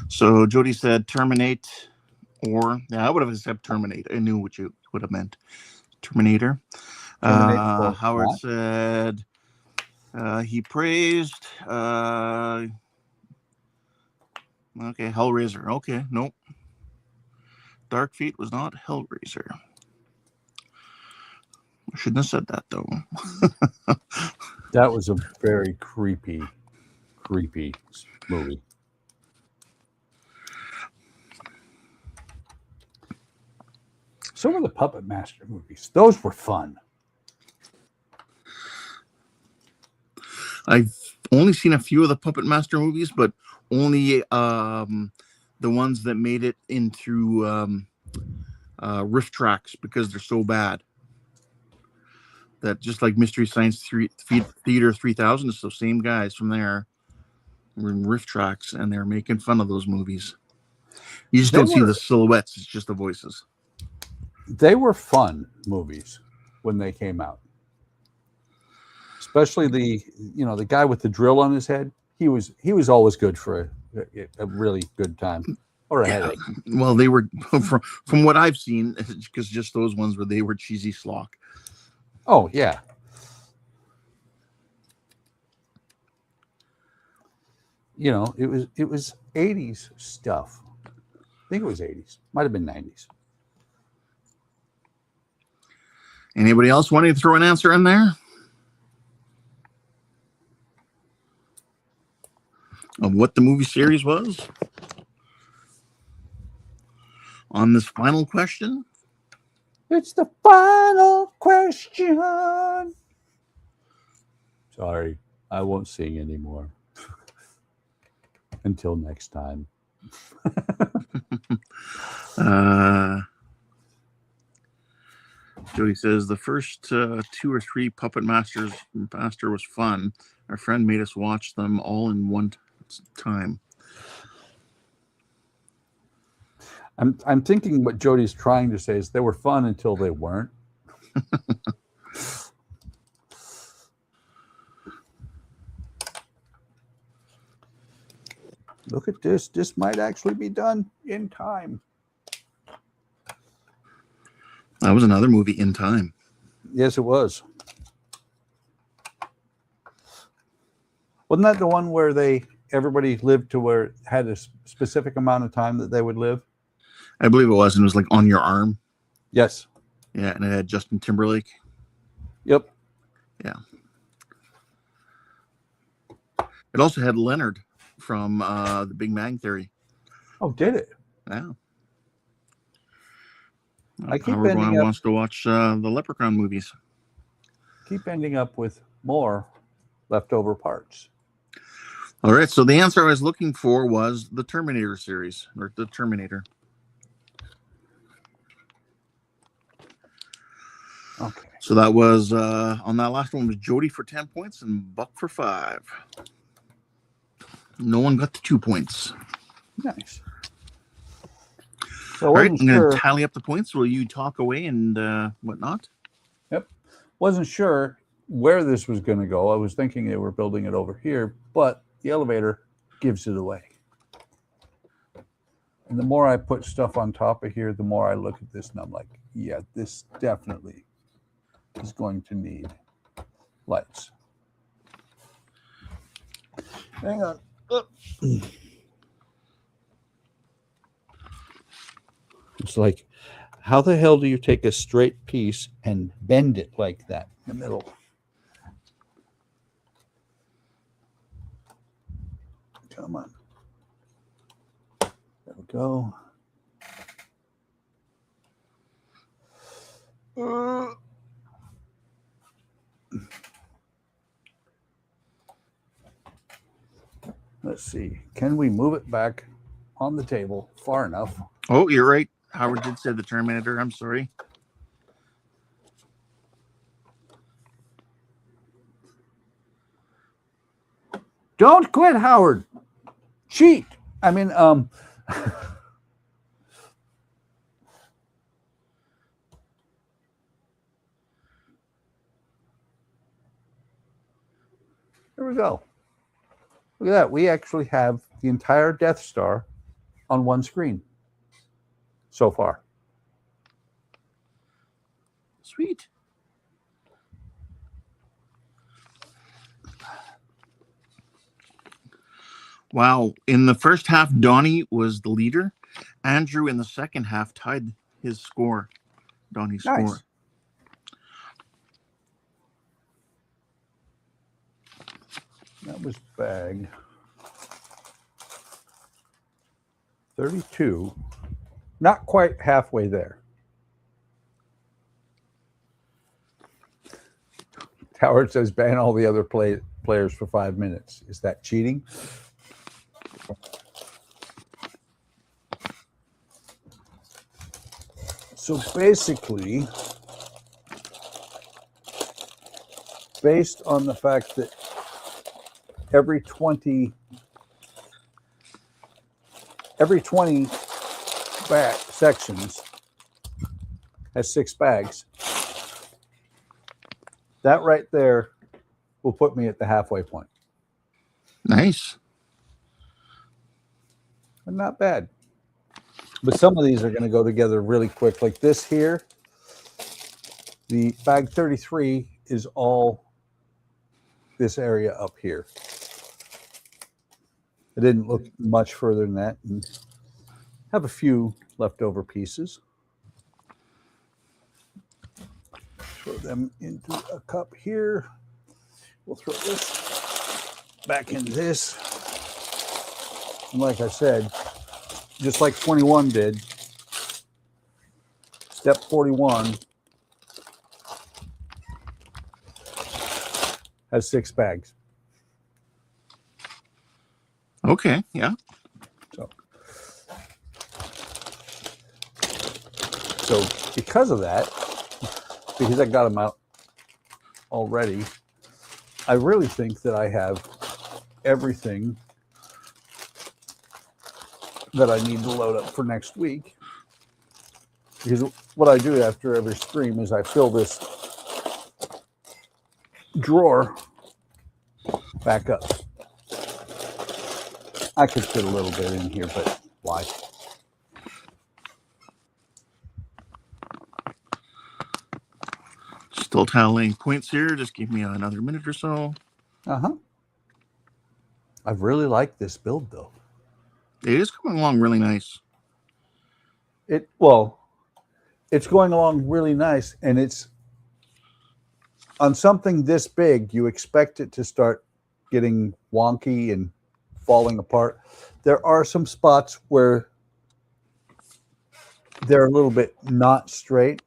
So Jody said terminate, or I would have said terminate. I knew what you would have meant. Terminator. Howard said he praised. Okay, Hellraiser. Okay, nope. Dark Fate was not Hellraiser. I shouldn't have said that though.
That was a very creepy movie. Some of the Puppet Master movies, those were fun.
I've only seen a few of the Puppet Master movies, but only the ones that made it into riff tracks because they're so bad. That just like Mystery Science Theater 3000, it's those same guys from there were in riff tracks, and they're making fun of those movies. You just don't see the silhouettes; it's just the voices.
They were fun movies when they came out. Especially the guy with the drill on his head. He was always good for a really good time or a headache.
Well, they were from what I've seen, because just those ones where they were cheesy schlock.
Oh yeah. It was 80s stuff. I think it was 80s. Might have been 90s.
Anybody else wanting to throw an answer in there? Of what the movie series was? On this final question?
It's the final question. Sorry, I won't sing anymore. Until next time.
Jody says the first 2 or 3 Puppet Master was fun. Our friend made us watch them all in one time.
I'm thinking what Jody's trying to say is they were fun until they weren't. Look at this. This might actually be done in time.
That was another movie, In Time.
Yes, it was. Wasn't that the one where everybody lived to where it had a specific amount of time that they would live?
I believe it was, and it was like On Your Arm.
Yes.
Yeah, and it had Justin Timberlake.
Yep.
Yeah. It also had Leonard from The Big Bang Theory.
Oh, did it?
Yeah.
I keep
Howard
ending up
wants to watch the Leprechaun movies.
with more leftover parts.
All right, so the answer I was looking for was the Terminator series, or the Terminator.
Okay.
So that was, on that last one was Jody for 10 points and Buck for 5. No one got the 2 points.
Nice. So I
All right,
wasn't
I'm going
sure.
to tally up the points while you talk away and whatnot.
Yep. Wasn't sure where this was going to go. I was thinking they were building it over here, but the elevator gives it away. And the more I put stuff on top of here, the more I look at this and I'm like, yeah, this definitely is going to need lights. Hang on. It's like, how the hell do you take a straight piece and bend it like that in the middle? Come on. There we go. Let's see. Can we move it back on the table far enough?
Oh, you're right. Howard did say the Terminator. I'm sorry.
Don't quit, Howard. Cheat. I mean, there we go. Look at that. We actually have the entire Death Star on one screen so far.
Sweet. Wow. In the first half, Donnie was the leader. Andrew in the second half tied his score, Donnie's score.
That was bag 32. Not quite halfway there. Howard says ban all the other players for 5 minutes. Is that cheating? So basically, based on the fact that every 20 back sections has 6 bags, that right there will put me at the halfway point.
Nice.
And not bad. But some of these are going to go together really quick. Like this here, the bag 33 is all this area up here. I didn't look much further than that. And have a few leftover pieces. Throw them into a cup here. We'll throw this back in this. And like I said, just like 21 did, step 41 has 6 bags.
Okay, yeah.
So because of that, because I got them out already, I really think that I have everything that I need to load up for next week. Because what I do after every stream is I fill this drawer back up. I could fit a little bit in here, but why?
Still tallying points here. Just give me another minute or so.
Uh-huh. I really like this build, though.
It is coming along really nice.
It's going along really nice, and it's on something this big, you expect it to start getting wonky and falling apart. There are some spots where they're a little bit not straight,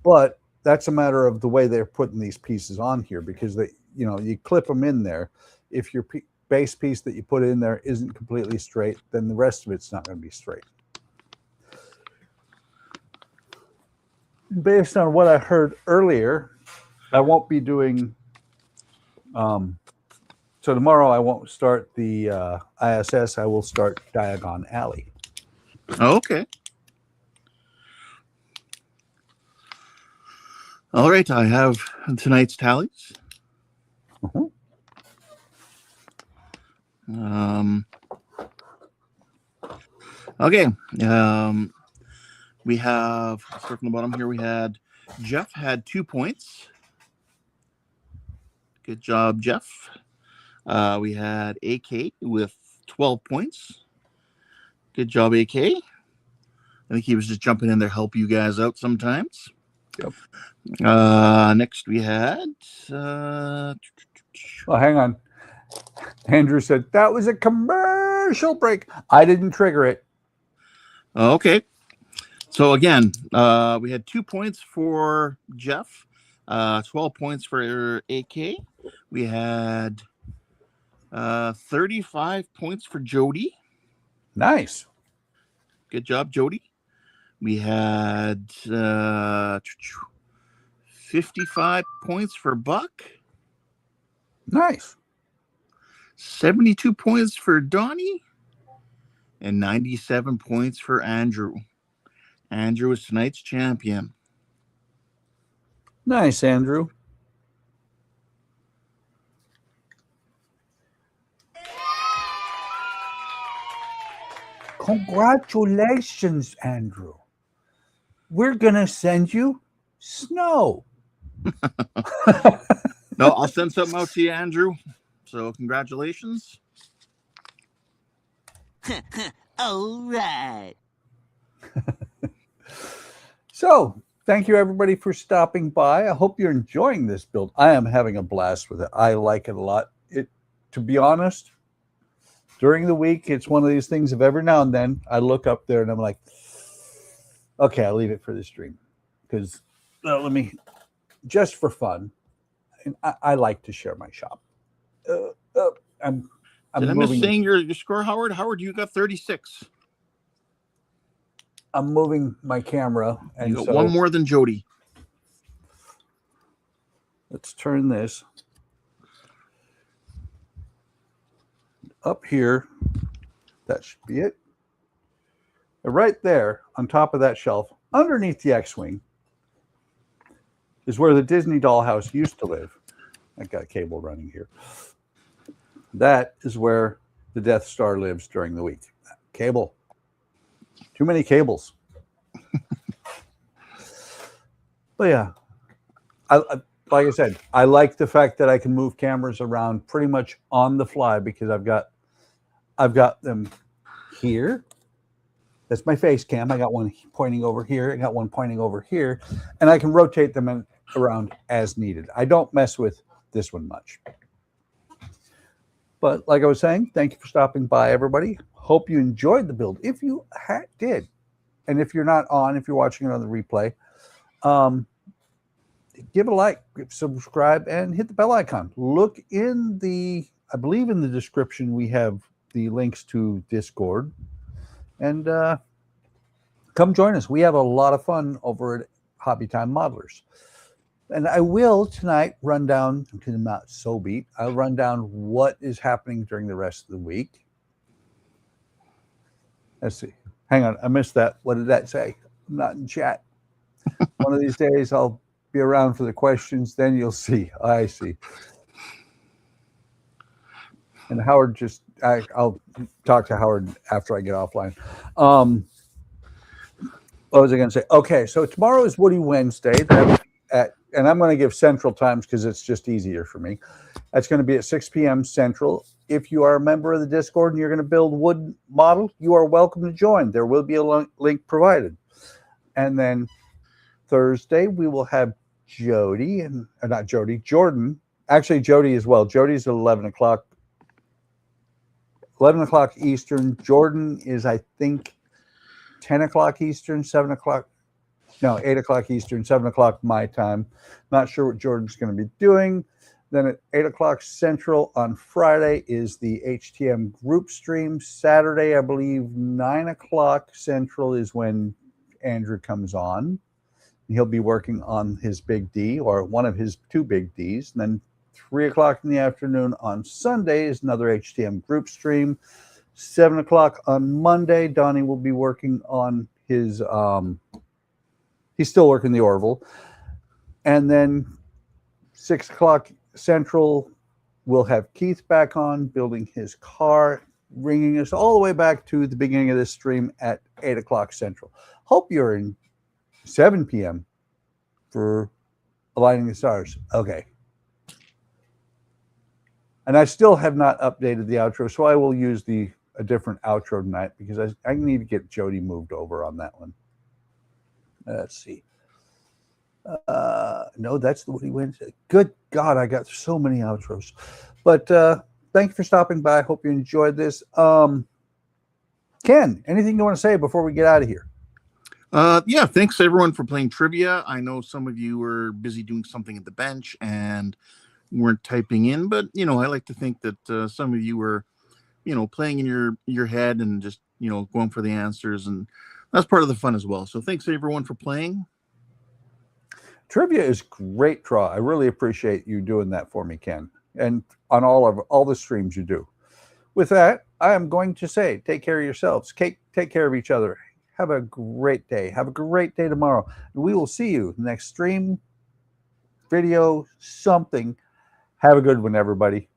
but that's a matter of the way they're putting these pieces on here, because they, you clip them in there. If your base piece that you put in there isn't completely straight, then the rest of it's not going to be straight. Based on what I heard earlier, I won't be doing, so tomorrow I won't start the ISS, I will start Diagon Alley.
Okay. All right, I have tonight's tallies. Okay. We have, start from the bottom here, we had Jeff had 2 points. Good job, Jeff. We had AK with 12 points. Good job, AK. I think he was just jumping in there, help you guys out sometimes.
Yep.
Next we had...
Well, hang on. Andrew said, that was a commercial break. I didn't trigger it.
Okay. So again, we had 2 points for Jeff, 12 points for AK. We had 35 points for Jody.
Nice.
Good job, Jody. We had 55 points for Buck.
Nice.
72 points for Donnie. And 97 points for Andrew. Andrew is tonight's champion.
Nice, Andrew. Congratulations, Andrew. We're going to send you snow.
No, I'll send something out to you, Andrew. So congratulations.
All right.
So, thank you everybody for stopping by. I hope you're enjoying this build. I am having a blast with it. I like it a lot. To be honest, during the week, it's one of these things of every now and then I look up there and I'm like, okay, I'll leave it for the stream because let me, just for fun, and I like to share my shop. I'm
Did I miss saying your score, Howard? Howard, you got 36.
I'm moving my camera, and
you got
so
one more than Jody.
Let's turn this up here. That should be it. And right there, on top of that shelf, underneath the X-Wing, is where the Disney dollhouse used to live. I got a cable running here. That is where the Death Star lives during the week. Cable. Too many cables. But yeah, like I said, I like the fact that I can move cameras around pretty much on the fly because I've got them here. That's my face cam. I got one pointing over here. I got one pointing over here, and I can rotate them around as needed. I don't mess with this one much. But like I was saying, thank you for stopping by, everybody. Hope you enjoyed the build. If you did, and if you're not on, if you're watching it on the replay, give a like, subscribe, and hit the bell icon. Look in I believe in the description, we have the links to Discord. And come join us. We have a lot of fun over at Hobby Time Modelers. And I will tonight run down, because I'm not so beat, I'll run down what is happening during the rest of the week. Let's see. Hang on, I missed that. What did that say? I'm not in chat. One of these days I'll be around for the questions, then you'll see. I see. And Howard I'll talk to Howard after I get offline. What was I going to say? Okay, so tomorrow is Woody Wednesday. And I'm going to give Central Times because it's just easier for me. That's going to be at 6 p.m. Central. If you are a member of the Discord and you're going to build wood model, you are welcome to join. There will be a link provided. And then Thursday, we will have Jordan. Actually, Jody as well. Jody's at 11 o'clock. 11 o'clock Eastern. Jordan is, I think, 10 o'clock Eastern, 7 o'clock. No, 8 o'clock Eastern, 7 o'clock my time. Not sure what Jordan's going to be doing. Then at 8 o'clock Central on Friday is the HTM group stream. Saturday, I believe 9 o'clock Central is when Andrew comes on. He'll be working on his big D, or one of his two big Ds. And then 3 o'clock in the afternoon on Sunday is another HTM group stream. 7 o'clock on Monday, Donnie will be working on his, he's still working the Orville. And then 6 o'clock Central, we'll have Keith back on building his car, bringing us all the way back to the beginning of this stream at 8 o'clock Central. Hope you're in 7 p.m. for Aligning the Stars. Okay. And I still have not updated the outro, so I will use a different outro tonight because I need to get Jody moved over on that one. Let's see. No, that's the Woody Wednesday. Good God, I got so many outros. But thank you for stopping by. I hope you enjoyed this. Ken, anything you want to say before we get out of here?
Yeah, thanks everyone for playing trivia. I know some of you were busy doing something at the bench and weren't typing in, but I like to think that some of you were, playing in your head and just, going for the answers, and that's part of the fun as well. So thanks everyone for playing.
Trivia is great draw. I really appreciate you doing that for me, Ken, and on all the streams you do. With that, I am going to say, take care of yourselves. Take care of each other. Have a great day. Have a great day tomorrow. We will see you next stream, video, something. Have a good one, everybody.